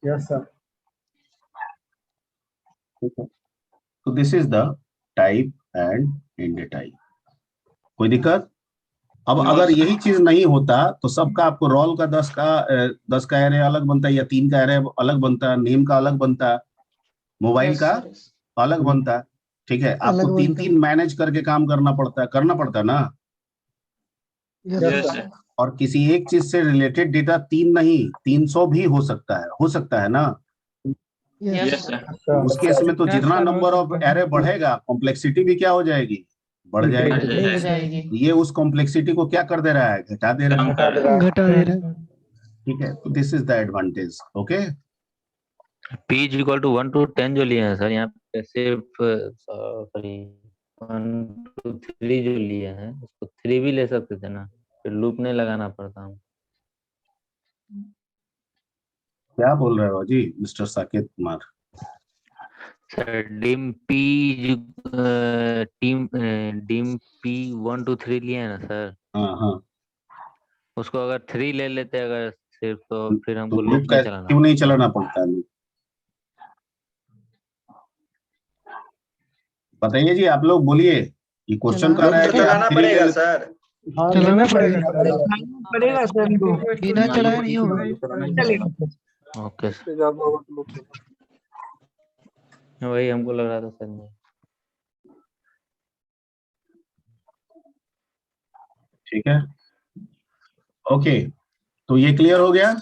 Speaker 5: Yes, sir.
Speaker 2: तो this is the type and end type. कोई दिक्कत? अब
Speaker 1: No,
Speaker 2: अगर
Speaker 1: sir.
Speaker 2: यही चीज नहीं होता तो सबका आपको रोल का 10 का एरे अलग बनता है, या 3 का एरे अलग बनता है, नेम का अलग बनता है, मोबाइल
Speaker 4: Yes,
Speaker 2: का
Speaker 4: sir. Yes.
Speaker 2: अलग बनता है। ठीक है, आपको
Speaker 3: अलग बनता है।
Speaker 2: 3 मैनेज करके काम करना पड़ता है ना।
Speaker 3: Yes
Speaker 5: Yes,
Speaker 1: Yes,
Speaker 5: sir.
Speaker 1: sir.
Speaker 2: और किसी एक चीज से रिलेटेड डेटा 3 नहीं 300 भी हो सकता है ना।
Speaker 3: Yes
Speaker 1: Yes, sir.
Speaker 5: Sir.
Speaker 2: उस केस में तो जितना नंबर ऑफ एरे बढ़ेगा, कॉम्प्लेक्सिटी भी क्या हो जाएगी? बढ़ जाएगी।
Speaker 1: बढ़
Speaker 4: हो
Speaker 1: जाएगा।
Speaker 4: जाएगी।
Speaker 2: ये उस कॉम्प्लेक्सिटी को क्या कर दे रहा है? घटा दे रहा है।
Speaker 1: कम कर रहा है।
Speaker 3: घटा दे रहे हैं।
Speaker 2: ठीक है, तो this is the advantage. Okay,
Speaker 9: P is equal to 1 to 10 जो लिए हैं सर, यहाँ पे सिर्फ सॉरी 1 to 3 जो लिए हैं उसको 3 भी ले सकते थे ना, फिर लूप नहीं लगाना पड़ता हम।
Speaker 2: क्या बोल रहे हो जी mister Saket Kumar?
Speaker 9: Sir dim P dim P 1 to 3 लिए हैं ना सर,
Speaker 2: हाँ हाँ,
Speaker 9: उसको अगर 3 ले लेते अगर सिर्फ, तो फिर
Speaker 2: तो
Speaker 9: हमको
Speaker 2: लूप
Speaker 9: लूप
Speaker 2: का
Speaker 9: नहीं चलाना
Speaker 2: क्यों नहीं चलाना पड़ता है? लूप बताइए जी, आप लोग बोलिए। ये क्वेश्चन कर
Speaker 3: चलाना
Speaker 2: रहा है
Speaker 1: तो
Speaker 2: कि आप
Speaker 1: चलाना
Speaker 2: 3
Speaker 1: पड़ेगा
Speaker 2: ले
Speaker 1: सर।
Speaker 5: हाँ,
Speaker 3: चलाना
Speaker 5: लेना
Speaker 3: पड़ेगा।
Speaker 5: पड़ेगा।
Speaker 8: पड़ेगा सर को।
Speaker 3: बिना चलाए नहीं होगा।
Speaker 9: चलेगा। ओके सर, वही हमको लग रहा था सर। नहीं
Speaker 2: ठीक है, ओके, तो ये क्लियर हो गया।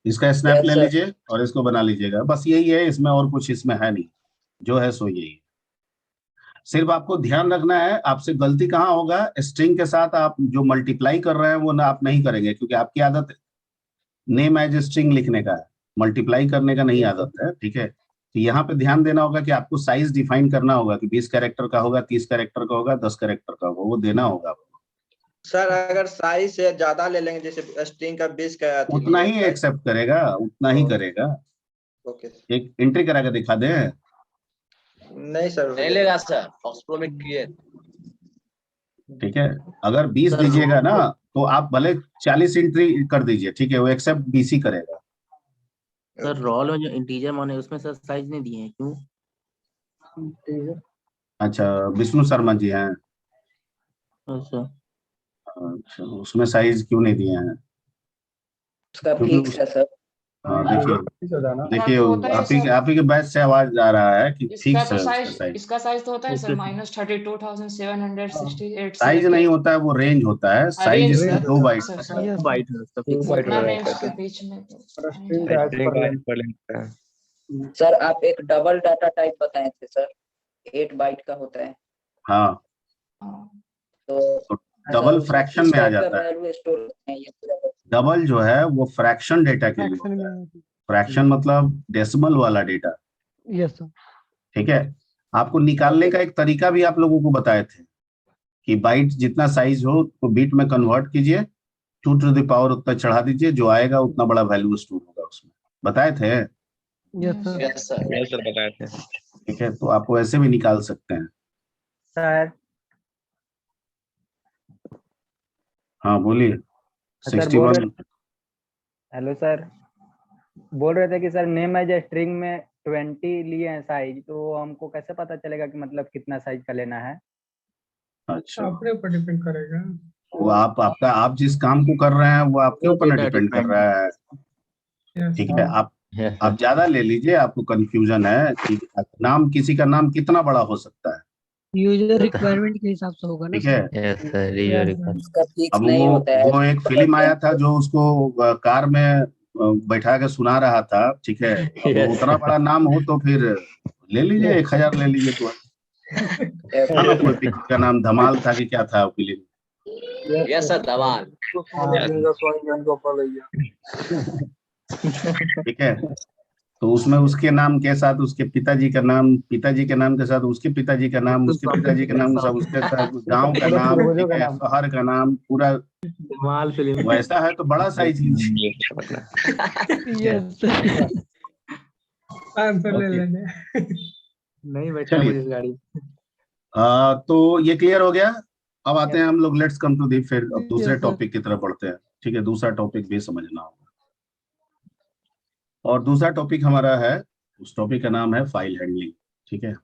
Speaker 2: इसका स्नैप
Speaker 6: Yes,
Speaker 2: ले
Speaker 6: sir.
Speaker 2: लीजिए और इसको बना लीजिएगा। बस यही है इसमें, और कुछ इसमें है नहीं, जो है सो यही है। सिर्फ आपको ध्यान रखना है, आपसे गलती कहाँ होगा, स्ट्रिंग के साथ आप जो मल्टीप्लाई कर रहे हैं वो ना आप नहीं करेंगे, क्योंकि आपकी आदत नेम एज स्ट्रिंग लिखने का है, मल्टीप्लाई करने का नहीं आदत है। ठीक है, तो यहाँ पे ध्यान देना होगा कि आपको साइज डिफाइन करना होगा कि 20 कैरेक्टर का होगा, 30 कैरेक्टर का होगा, 10 कैरेक्टर का होगा, वो देना होगा आपको।
Speaker 1: सर अगर साइज से ज्यादा ले लेंगे, जैसे स्ट्रिंग का 20 का अथी
Speaker 2: उतना
Speaker 1: लिए
Speaker 2: ही
Speaker 1: size-
Speaker 2: एक्सेप्ट करेगा, उतना ही करेगा।
Speaker 1: ओके।
Speaker 2: एक एंट्री करा के दिखा दें।
Speaker 1: नहीं सर,
Speaker 7: नहीं लेगा सर, फॉक्स प्रो में क्लियर।
Speaker 2: ठीक है, अगर 20
Speaker 6: सर,
Speaker 2: दीजिएगा ना तो आप भले 40 एंट्री कर दीजिए, ठीक है, वो एक्सेप्ट 20 ही करेगा।
Speaker 10: सर रोल में जो इंटीजर मान है उसमें सर साइज नहीं दिए हैं, क्यों?
Speaker 5: ठीक है।
Speaker 2: अच्छा, विष्णु शर्मा जी हैं।
Speaker 10: अच्छा,
Speaker 2: अच्छा, उसमें साइज क्यों नहीं दिए हैं?
Speaker 6: उसका
Speaker 2: क्योंकि
Speaker 6: फिक्स है सर।
Speaker 2: हाँ, देखिए
Speaker 5: हो जाना।
Speaker 2: देखिए,
Speaker 4: तो होता है सर।
Speaker 2: आप ही के बैच से आवाज आ रहा है कि
Speaker 4: इसका
Speaker 2: फिक्स
Speaker 4: तो
Speaker 2: है उसका
Speaker 4: साइज
Speaker 2: साइज।
Speaker 4: इसका साइज तो होता है सर
Speaker 10: ओके।
Speaker 4: -32,768 से
Speaker 2: साइज
Speaker 4: लेके
Speaker 2: नहीं होता है, वो रेंज होता है। साइज
Speaker 4: रेंज
Speaker 2: इसका
Speaker 5: range
Speaker 2: 2 बाइट
Speaker 4: सर
Speaker 2: होता है।
Speaker 4: सर
Speaker 3: यस
Speaker 10: बाइट है उसका फिक्स।
Speaker 4: उतना रेंज के बीच में
Speaker 5: और स्ट्रिंग का
Speaker 9: स्ट्रिंग का आज पढ़ लेता है।
Speaker 6: सर आप एक डबल डाटा टाइप बताए थे सर, 8 बाइट का होता है,
Speaker 2: हाँ,
Speaker 4: हाँ,
Speaker 6: तो
Speaker 2: डबल
Speaker 6: सर,
Speaker 2: फ्रैक्शन
Speaker 6: किस
Speaker 2: में आ
Speaker 6: टाइप का
Speaker 2: जाता है।
Speaker 6: वैल्यू स्टोर करते हैं ये पूरा?
Speaker 2: डबल जो है वो फ्रैक्शन डेटा के लिए
Speaker 3: फ्रैक्शन
Speaker 2: होता है।
Speaker 3: में।
Speaker 2: फ्रैक्शन मतलब डेसिमल वाला डेटा।
Speaker 3: Yes sir.
Speaker 2: ठीक है, आपको निकालने का एक तरीका भी आप लोगों को बताए थे कि बाइट जितना साइज हो तो बिट में कन्वर्ट कीजिए, 2 टू द पावर उतना चढ़ा दीजिए, जो आएगा उतना बड़ा वैल्यू स्टोर होगा उसमें। बताए थे।
Speaker 3: Yes sir.
Speaker 7: Yes sir.
Speaker 9: ये सर बताए थे।
Speaker 2: ठीक है, तो आपको ऐसे भी निकाल सकते हैं।
Speaker 5: सर
Speaker 2: हाँ बोलिए।
Speaker 5: सर
Speaker 2: 61
Speaker 5: हेलो सर, बोल रहे थे कि सर नेम एज स्ट्रिंग में 20 लिए हैं साइज, तो हमको कैसे पता चलेगा कि मतलब कितना साइज का लेना है?
Speaker 2: अच्छा,
Speaker 5: अपने ऊपर डिपेंड करेगा।
Speaker 2: वो आप जिस काम को कर रहे हैं वो आपके ऊपर ना डिपेंड कर रहा है। ठीक है, आप
Speaker 9: Yes,
Speaker 2: ज्यादा ले लीजिए, आपको कंफ्यूजन है कि नाम, किसी का नाम कितना बड़ा हो सकता है,
Speaker 3: यूजर रिक्वायरमेंट के हिसाब से होगा ना
Speaker 2: ठीक है।
Speaker 3: Sir.
Speaker 9: yes sir, review request.
Speaker 6: उसका फिक्स
Speaker 2: अब
Speaker 6: नहीं होता है।
Speaker 2: वो एक फिल्म आया था जो उसको कार में बैठा के सुना रहा था, ठीक है। अब वो
Speaker 9: Yes,
Speaker 2: उतना
Speaker 9: sir.
Speaker 2: बड़ा नाम हो तो फिर ले लीजिए, 1000 ले लीजिए तो था ना। कोई पिक्चर का नाम धमाल था कि क्या था फिल्म,
Speaker 7: Yes sir, Dhawan.
Speaker 2: ठीक है। तो उसमें उसके नाम के साथ उसके पिताजी का नाम, पिताजी के नाम के साथ उसके पिताजी का नाम, उसके पिताजी के नाम के साथ उसके साथ गांव का नाम, ठीक है, शहर का नाम, पूरा
Speaker 10: धमाल फिल्म।
Speaker 2: वैसा है तो बड़ा साइज लीजिए।
Speaker 3: Yes sir.
Speaker 11: 500 ले लेंगे।
Speaker 10: नहीं बैठना
Speaker 2: चलिए।
Speaker 10: मुझे इस गाड़ी में।
Speaker 2: तो ये क्लियर हो गया। अब आते हैं हम लोग, लेट्स कम टू दी, फिर अब दूसरे
Speaker 3: Yes, sir.
Speaker 2: टॉपिक की तरफ बढ़ते हैं, ठीक है। दूसरा टॉपिक भी समझना होगा, और दूसरा टॉपिक हमारा है, उस टॉपिक का नाम है फाइल हैंडलिंग, ठीक है।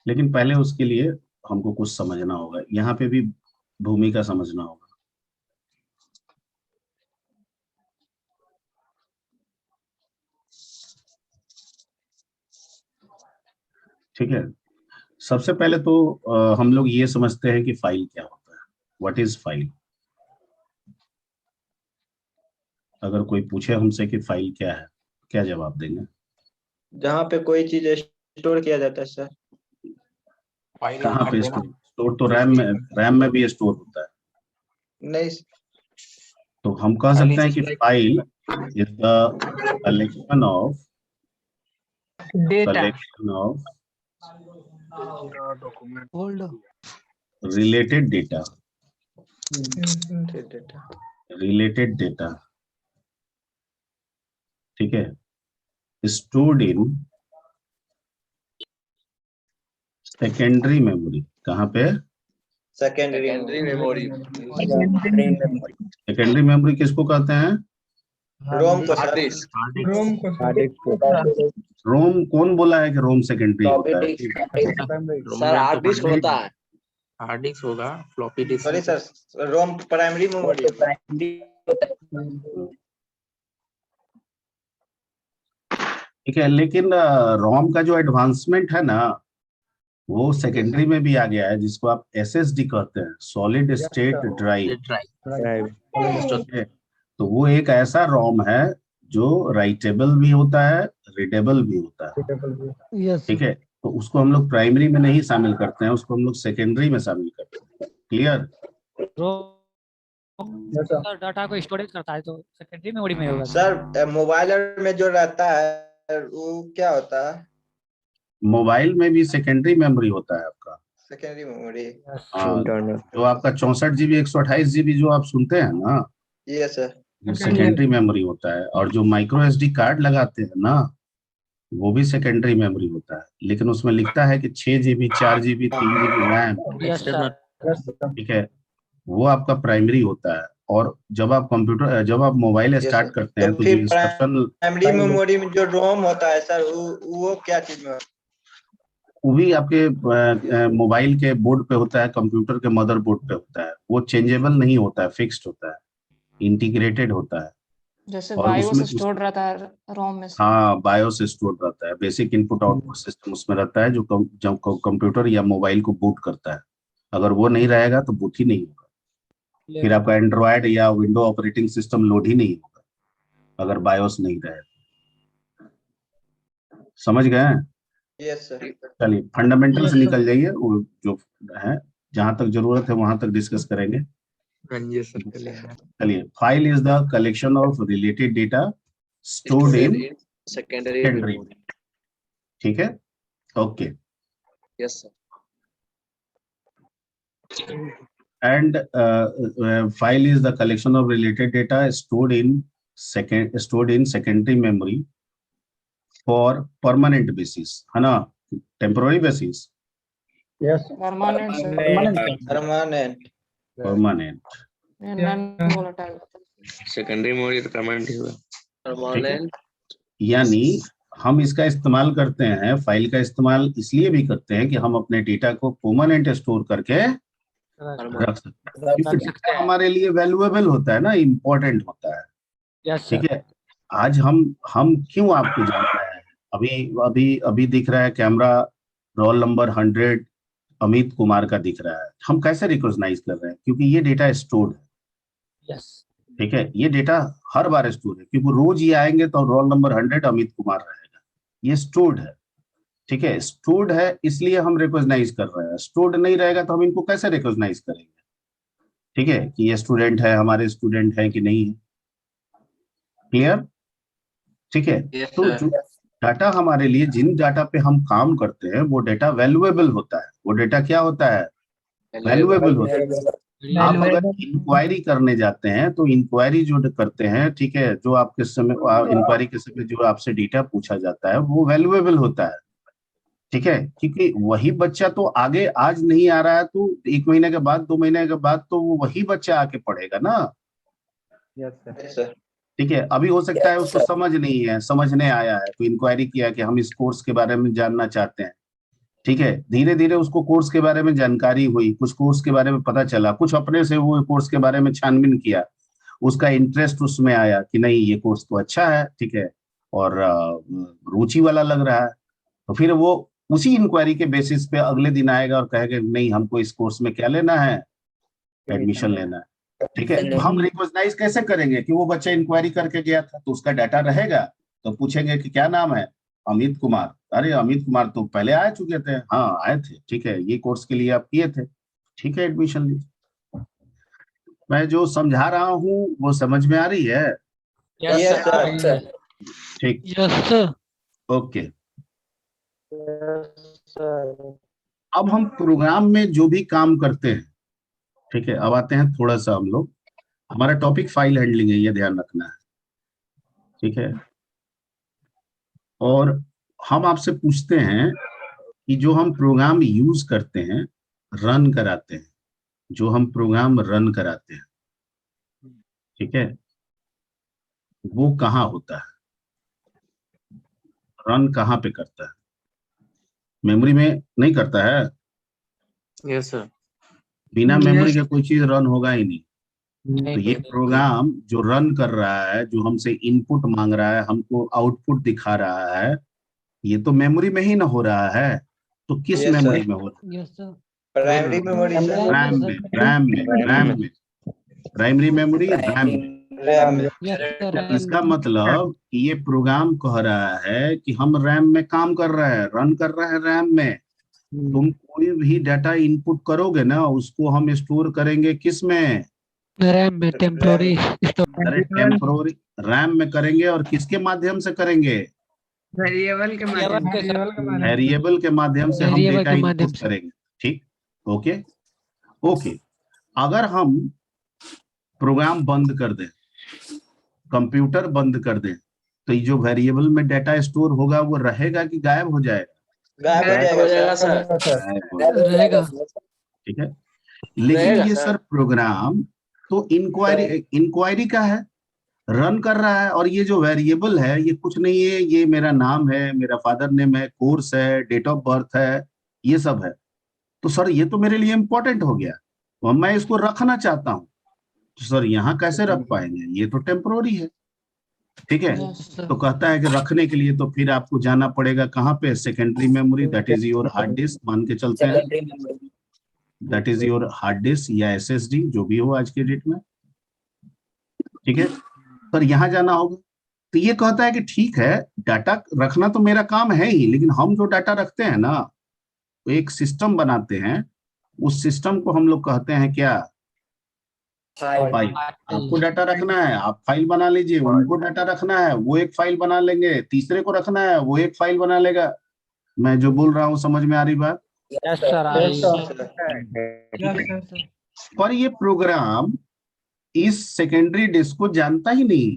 Speaker 2: लेकिन पहले उसके लिए हमको कुछ समझना होगा, यहाँ पे भी भूमिका समझना होगा। ठीक है, सबसे पहले तो हम लोग ये समझते हैं कि फाइल क्या होता है, व्हाट इज फाइल। अगर कोई पूछे हमसे कि फाइल क्या है, क्या जवाब देंगे?
Speaker 1: जहाँ पे कोई चीज स्टोर किया जाता है सर।
Speaker 2: कहाँ पे स्टोर तो रैम में भी स्टोर होता है।
Speaker 1: नहीं,
Speaker 2: तो हम कह सकते हैं कि file is the collection of
Speaker 3: hold
Speaker 2: related data, ठीक है, स्टोर्ड इन सेकेंडरी मेमोरी। कहाँ पे?
Speaker 1: Secondary
Speaker 7: memory.
Speaker 2: सेकेंडरी मेमोरी किसको कहते हैं?
Speaker 1: रोम को
Speaker 7: हार्ड
Speaker 1: सर।
Speaker 7: डिस्क।
Speaker 11: रोम को
Speaker 2: रोम कौन बोला है कि रोम सेकेंडरी
Speaker 6: फ्लॉपी
Speaker 2: होता है?
Speaker 6: डिस्क।
Speaker 7: सर हार्ड डिस्क होता है।
Speaker 10: हार्ड डिस्क होगा, फ्लॉपी डिस्क।
Speaker 1: सॉरी सर, रोम प्राइमरी मेमोरी।
Speaker 2: ठीक है, लेकिन रोम का जो एडवांसमेंट है ना, वो सेकेंडरी में भी आ गया है, जिसको आप एसएसडी कहते हैं, सॉलिड स्टेट ड्राइव। तो वो एक ऐसा रोम है जो राइटेबल भी होता है, रीडेबल भी होता है,
Speaker 3: यस
Speaker 2: ठीक है। तो उसको हम लोग प्राइमरी में नहीं शामिल करते हैं, उसको हम लोग सेकेंडरी में शामिल करते हैं। क्लियर?
Speaker 3: डाटा को स्टोरेज करता है तो सेकेंडरी मेमोरी में होगा
Speaker 1: सर मोबाइल में जो रहता है वो क्या होता है?
Speaker 2: मोबाइल में भी सेकेंडरी मेमोरी होता है आपका,
Speaker 1: सेकेंडरी मेमोरी।
Speaker 2: हाँ, जो आपका 64 GB 128 GB जो आप सुनते हैं ना,
Speaker 1: ये सर
Speaker 2: वो सेकेंडरी मेमोरी होता है। और जो माइक्रो SD कार्ड लगाते हैं ना, वो भी सेकेंडरी मेमोरी होता है, लेकिन उसमें लिखता है कि 6 GB 4 GB 3 GB रैम, ठीक है, वो आपका प्राइमरी होता है। और जब आप मोबाइल स्टार्ट करते हैं तो जो इंस्ट्रक्शन,
Speaker 1: प्राइमरी मेमोरी में जो रोम होता है सर, वो क्या चीज में?
Speaker 2: वो भी आपके मोबाइल के बोर्ड पे होता है, कंप्यूटर के मदर बोर्ड पे होता है। वो चेंजेबल नहीं होता है, फिक्स्ड होता है, इंटीग्रेटेड होता है।
Speaker 4: जैसे
Speaker 2: और
Speaker 4: बायोस
Speaker 2: उसमें
Speaker 4: स्टोर रहता है रोम में।
Speaker 2: हाँ, बायोस स्टोर रहता है, बेसिक इनपुट आउटपुट सिस्टम उसमें रहता है, जो जब कंप्यूटर या मोबाइल को बूट करता है। अगर वो नहीं रहेगा तो बूट ही नहीं होगा, फिर आपका एंड्रॉयड या विंडो ऑपरेटिंग सिस्टम लोड ही नहीं होगा, अगर बायोस नहीं रहे। समझ गए?
Speaker 1: Yes sir.
Speaker 2: चलिए, फंडामेंटल से निकल जाइए, वो जो है जहां तक जरूरत है वहां तक डिस्कस करेंगे। चलिए, file is the collection of related data stored in
Speaker 7: secondary
Speaker 2: secondary, ठीक है, okay.
Speaker 7: Yes sir.
Speaker 2: And file is the collection of related data stored in secondary memory for permanent basis, है ना, temporary basis?
Speaker 3: Yes
Speaker 2: Permanent.
Speaker 4: Non volatile.
Speaker 10: Secondary memory तो permanent ही होगा।
Speaker 7: Permanent.
Speaker 2: यानी हम इसका इस्तेमाल करते हैं, फाइल का इस्तेमाल इसलिए भी करते हैं कि हम अपने डेटा को परमानेंट स्टोर करके रख सकते हैं,
Speaker 3: रख
Speaker 2: क्योंकि
Speaker 3: सकते हैं।
Speaker 2: हमारे लिए वैल्यूएबल होता है ना, इम्पोर्टेंट होता है।
Speaker 3: यस
Speaker 2: ठीक
Speaker 3: सर।
Speaker 2: है, आज हम क्यों आपको जान रहे हैं? अभी अभी अभी दिख रहा है camera, roll number 100 Amit Kumar का दिख रहा है। हम कैसे रिकॉग्नाइज कर रहे हैं? क्योंकि ये डेटा स्टोर्ड है।
Speaker 3: यस।
Speaker 2: ठीक है, ये डेटा हर बार स्टोर है, क्योंकि रोज ये आएंगे तो रोल नंबर 100 अमित कुमार रहेगा। ये स्टोर्ड है। ठीक है, स्टोर्ड है इसलिए हम रिकॉग्नाइज कर रहे हैं। स्टोर्ड नहीं रहेगा तो हम इनको कैसे रिकॉग्नाइज करेंगे? ठीक है, कि ये स्टूडेंट है, हमारे स्टूडेंट है कि नहीं है। क्लियर? ठीक है,
Speaker 1: Yes,
Speaker 2: तो
Speaker 1: sir.
Speaker 2: जो डाटा हमारे लिए, जिन डाटा पे हम काम करते हैं, वो डाटा वैल्यूएबल होता है। वो डाटा क्या होता है? वैल्यूएबल होता है। आप अगर इंक्वायरी करने जाते हैं तो इंक्वायरी जो करते हैं, ठीक है, जो आपके समय इंक्वायरी के समय जो आपसे डेटा पूछा जाता है वो वैल्यूएबल होता है। ठीक है, क्योंकि वही बच्चा तो आगे आज नहीं आ रहा है, तो 1 महीने के बाद, 2 महीने के बाद तो वो वही बच्चा आके पढ़ेगा ना।
Speaker 5: Yes sir.
Speaker 1: Yes, sir.
Speaker 2: ठीक है, अभी हो सकता है उसको समझ नहीं है, समझने आया है तो इंक्वायरी किया कि हम इस कोर्स के बारे में जानना चाहते हैं। ठीक है, धीरे धीरे उसको कोर्स के बारे में जानकारी हुई, कुछ कोर्स के बारे में पता चला, कुछ अपने से वो कोर्स के बारे में छानबीन किया, उसका इंटरेस्ट उसमें आया कि नहीं ये कोर्स तो अच्छा है, ठीक है, और रुचि वाला लग रहा है, तो फिर वो उसी इंक्वायरी के बेसिस पे अगले दिन आएगा और कहेगा नहीं हमको इस कोर्स में क्या लेना है, एडमिशन लेना है। ठीक है, तो हम रिकॉग्नाइज कैसे करेंगे कि वो बच्चा इंक्वायरी करके गया था? तो उसका डाटा रहेगा, तो पूछेंगे कि क्या नाम है? अमित कुमार। अरे अमित कुमार तो पहले आ चुके थे। हाँ आए थे, ठीक है, ये कोर्स के लिए आप किए थे, ठीक है, एडमिशन लीजिए। मैं जो समझा रहा हूँ वो समझ में आ रही है?
Speaker 3: Yes sir.
Speaker 2: ठीक,
Speaker 3: यस सर।
Speaker 2: ओके। अब हम प्रोग्राम में जो भी काम करते हैं, ठीक है, अब आते हैं थोड़ा सा हम लोग, हमारा टॉपिक फाइल हैंडलिंग है, ये ध्यान रखना है। ठीक है, और हम आपसे पूछते हैं कि जो हम प्रोग्राम यूज करते हैं, रन कराते हैं, जो हम प्रोग्राम रन कराते हैं, ठीक है, वो कहाँ होता है? रन कहाँ पे करता है? मेमोरी में नहीं करता है।
Speaker 10: Yes sir.
Speaker 2: बिना मेमोरी
Speaker 11: Yes.
Speaker 2: के कोई चीज रन होगा ही नहीं। तो ये प्रोग्राम जो रन कर रहा है, जो हमसे इनपुट मांग रहा है, हमको आउटपुट दिखा रहा है, ये तो मेमोरी में ही ना हो रहा है। तो किस
Speaker 1: Yes,
Speaker 2: मेमोरी
Speaker 1: sir.
Speaker 2: में हो रहा है?
Speaker 3: Yes sir.
Speaker 1: Primary memory
Speaker 2: RAM में, प्राइमरी मेमोरी रैम में।
Speaker 3: Yes sir.
Speaker 2: इसका मतलब कि ये प्रोग्राम कह रहा है कि हम रैम में काम कर रहे हैं, रन कर रहे हैं रैम में। तुम कोई भी डाटा इनपुट करोगे ना, उसको हम स्टोर करेंगे किस में?
Speaker 3: रैम में टेम्पोररी।
Speaker 2: अरे टेम्पोररी रैम में करेंगे, और किसके माध्यम से करेंगे?
Speaker 11: वेरिएबल के माध्यम
Speaker 2: वेरिएबल के माध्यम से हम
Speaker 3: वेरिएबल
Speaker 2: डेटा
Speaker 3: के माध्यम
Speaker 2: इनपुट
Speaker 3: से।
Speaker 2: करेंगे। ठीक, ओके ओके। अगर हम प्रोग्राम बंद कर दें, कंप्यूटर बंद कर दें, तो ये जो वेरिएबल में डाटा स्टोर होगा वो रहेगा कि गायब हो जाएगा?
Speaker 7: गायब हो जाएगा सर।
Speaker 2: गायब हो जाएगा।
Speaker 3: रहेगा।
Speaker 2: ठीक है, लेकिन
Speaker 7: रहेगा
Speaker 2: ये
Speaker 7: सर।
Speaker 2: सर प्रोग्राम तो इंक्वायरी का है, रन कर रहा है, और ये जो वेरिएबल है ये कुछ नहीं है, ये मेरा नाम है, मेरा फादर नेम है, कोर्स है, डेट ऑफ बर्थ है, ये सब है। तो सर ये तो मेरे लिए इंपॉर्टेंट हो गया, और मैं इसको रखना चाहता हूँ, तो सर यहाँ कैसे रख पाएंगे? ये तो टेम्पोररी है। ठीक है, तो कहता है कि रखने के लिए तो फिर आपको जाना पड़ेगा कहाँ पे? Secondary memory, that is your hard disk मान के चलते हैं, that is your hard disk या SSD, जो भी हो आज के डेट में। ठीक है, पर यहाँ जाना होगा। तो ये कहता है कि ठीक है, डाटा रखना तो मेरा काम है ही, लेकिन हम जो डाटा रखते हैं ना, तो एक सिस्टम बनाते हैं, उस सिस्टम को हम लोग कहते हैं क्या? फाइल। आपको डाटा रखना है, आप फाइल बना लीजिए, उनको डाटा रखना है, वो एक फाइल बना लेंगे, तीसरे को रखना है, वो एक फाइल बना लेगा। मैं जो बोल रहा हूँ समझ में आ रही बात?
Speaker 3: Yes sir.
Speaker 2: पर ये प्रोग्राम इस सेकेंडरी डिस्क को जानता ही नहीं,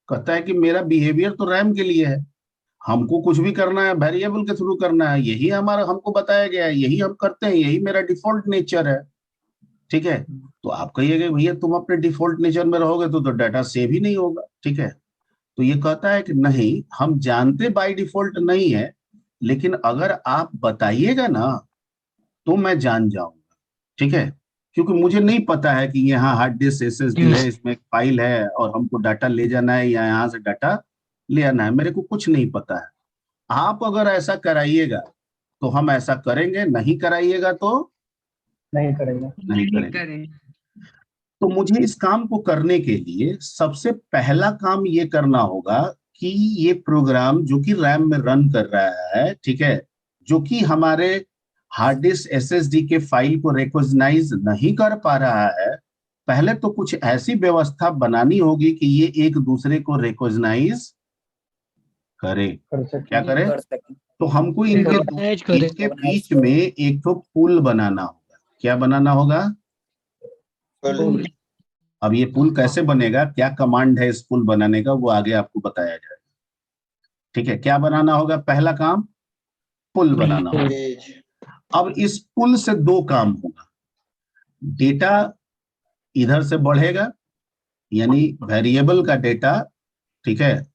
Speaker 2: कहता है कि मेरा बिहेवियर तो रैम के लिए है, हमको कुछ भी करना है वेरिएबल के थ्रू करना है, यही हमारा हमको बताया गया है, यही हम करते हैं, यही मेरा डिफॉल्ट नेचर है। ठीक है, तो आप कहिएगा भैया तुम अपने डिफॉल्ट नेचर में रहोगे तो डाटा सेव ही नहीं होगा। ठीक है, तो ये कहता है कि नहीं, हम जानते बाय डिफॉल्ट नहीं है, लेकिन अगर आप बताइएगा ना तो मैं जान जाऊंगा। ठीक है, क्योंकि मुझे नहीं पता है कि यहाँ हार्ड डिस्क SSD है, इसमें एक फाइल है और हमको डाटा ले जाना है या यहाँ से डाटा ले आना है, मेरे को कुछ नहीं पता है। आप अगर ऐसा कराइएगा तो हम ऐसा करेंगे, नहीं कराइएगा तो
Speaker 5: नहीं करेंगे।
Speaker 2: नहीं करेंगे। तो मुझे इस काम को करने के लिए सबसे पहला काम ये करना होगा कि ये प्रोग्राम जो कि रैम में रन कर रहा है, ठीक है, जो कि हमारे हार्ड डिस्क SSD के फाइल को रिकॉग्नाइज नहीं कर पा रहा है, पहले तो कुछ ऐसी व्यवस्था बनानी होगी कि ये एक दूसरे को रिकॉग्नाइज करे। क्या करे? तो हमको इनके बीच में एक तो पुल बनाना होगा। क्या बनाना होगा? अब ये पुल कैसे बनेगा, क्या कमांड है इस पुल बनाने का, वो आगे आपको बताया जाएगा। ठीक है, क्या बनाना होगा? पहला काम पुल बनाना होगा। अब इस पुल से दो काम होगा। डेटा इधर से बढ़ेगा, यानी वेरिएबल का डेटा, ठीक है,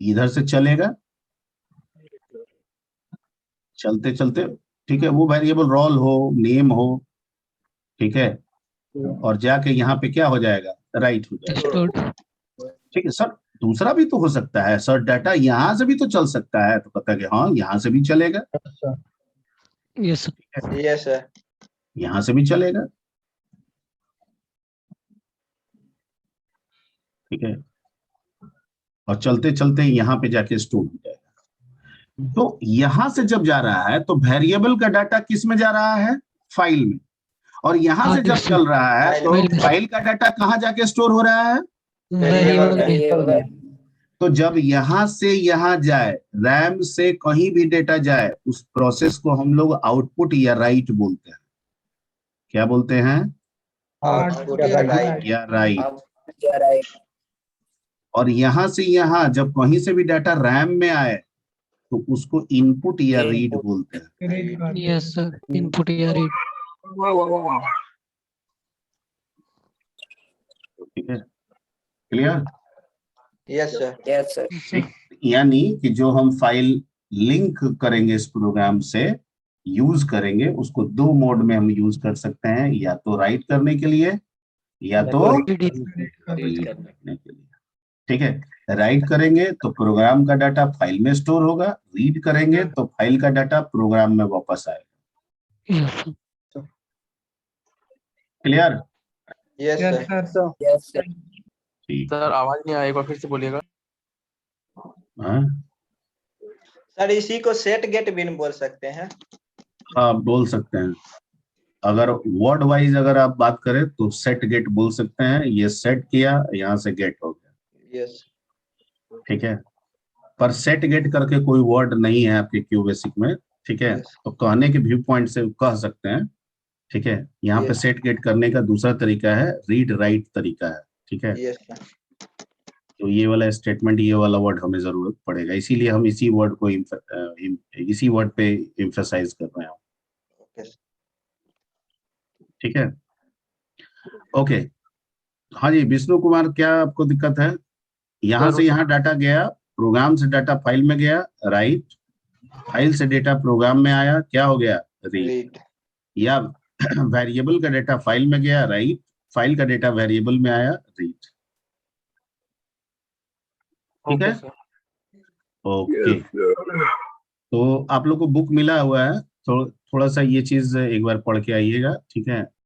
Speaker 2: इधर से चलेगा चलते चलते, ठीक है, वो वेरिएबल रोल हो, नेम हो, ठीक है, और जाके यहाँ पे क्या हो जाएगा? राइट हो जाएगा। ठीक है सर, दूसरा भी तो हो सकता है सर, डाटा यहाँ से भी तो चल सकता है। तो पता कि हाँ, यहाँ से भी चलेगा।
Speaker 3: यस
Speaker 7: सर,
Speaker 2: यहाँ से भी चलेगा। ठीक है, और चलते चलते यहाँ पे जाके स्टोर हो जाएगा। तो यहां से जब जा रहा है तो वेरिएबल का डाटा किस में जा रहा है? फाइल में। और यहां से जब चल रहा है तो फाइल का डाटा कहाँ जाके स्टोर हो रहा है? तो जब यहां से यहां जाए, रैम से कहीं भी डेटा जाए, उस प्रोसेस को हम लोग आउटपुट या राइट बोलते हैं। क्या बोलते हैं? या राइट। और यहां से यहां जब कहीं से भी डाटा रैम में आए तो उसको इनपुट या रीड बोलते हैं।
Speaker 3: यस सर, इनपुट या रीड।
Speaker 2: ठीक है, क्लियर?
Speaker 7: Yes sir.
Speaker 2: यानी कि जो हम फाइल लिंक करेंगे इस प्रोग्राम से, यूज करेंगे, उसको दो मोड में हम यूज कर सकते हैं, या तो राइट करने के लिए या तो रीड करने के लिए। ठीक है, राइट करेंगे तो प्रोग्राम का डाटा फाइल में स्टोर होगा, रीड करेंगे तो फाइल का डाटा प्रोग्राम में वापस आएगा। क्लियर?
Speaker 7: Yes sir.
Speaker 2: ठीक
Speaker 10: सर आवाज नहीं आया, एक बार फिर से बोलिएगा।
Speaker 7: सर इसी को सेट गेट बिन बोल सकते हैं।
Speaker 2: हाँ, बोल सकते हैं। अगर वर्ड वाइज अगर आप बात करें तो सेट गेट बोल सकते हैं। ये सेट किया, यहाँ से गेट हो गया।
Speaker 7: यस।
Speaker 2: ठीक है, पर सेट गेट करके कोई वर्ड नहीं है आपके क्यू बेसिक में। ठीक है, तो कहने के व्यू पॉइंट से कह सकते हैं। ठीक है, यहाँ पे सेट गेट करने का दूसरा तरीका है, रीड राइट तरीका है। ठीक है, तो ये वाला स्टेटमेंट, ये वाला वर्ड हमें जरूरत पड़ेगा, इसीलिए हम इसी वर्ड को इसी वर्ड पे एम्फसाइज कर रहे हैं। ठीक है, ओके। हाँ जी विष्णु कुमार, क्या आपको दिक्कत है? यहाँ से यहाँ डाटा गया, प्रोग्राम से डाटा फाइल में गया, राइट, फाइल से डेटा प्रोग्राम में आया, क्या हो गया? रीड। या वेरिएबल का डेटा फाइल में गया, राइट, फाइल का डेटा वेरिएबल में आया, रीड। ठीक है, ओके। तो आप लोग को बुक मिला हुआ है, तो थोड़ा सा ये चीज एक बार पढ़ के आइएगा। ठीक है,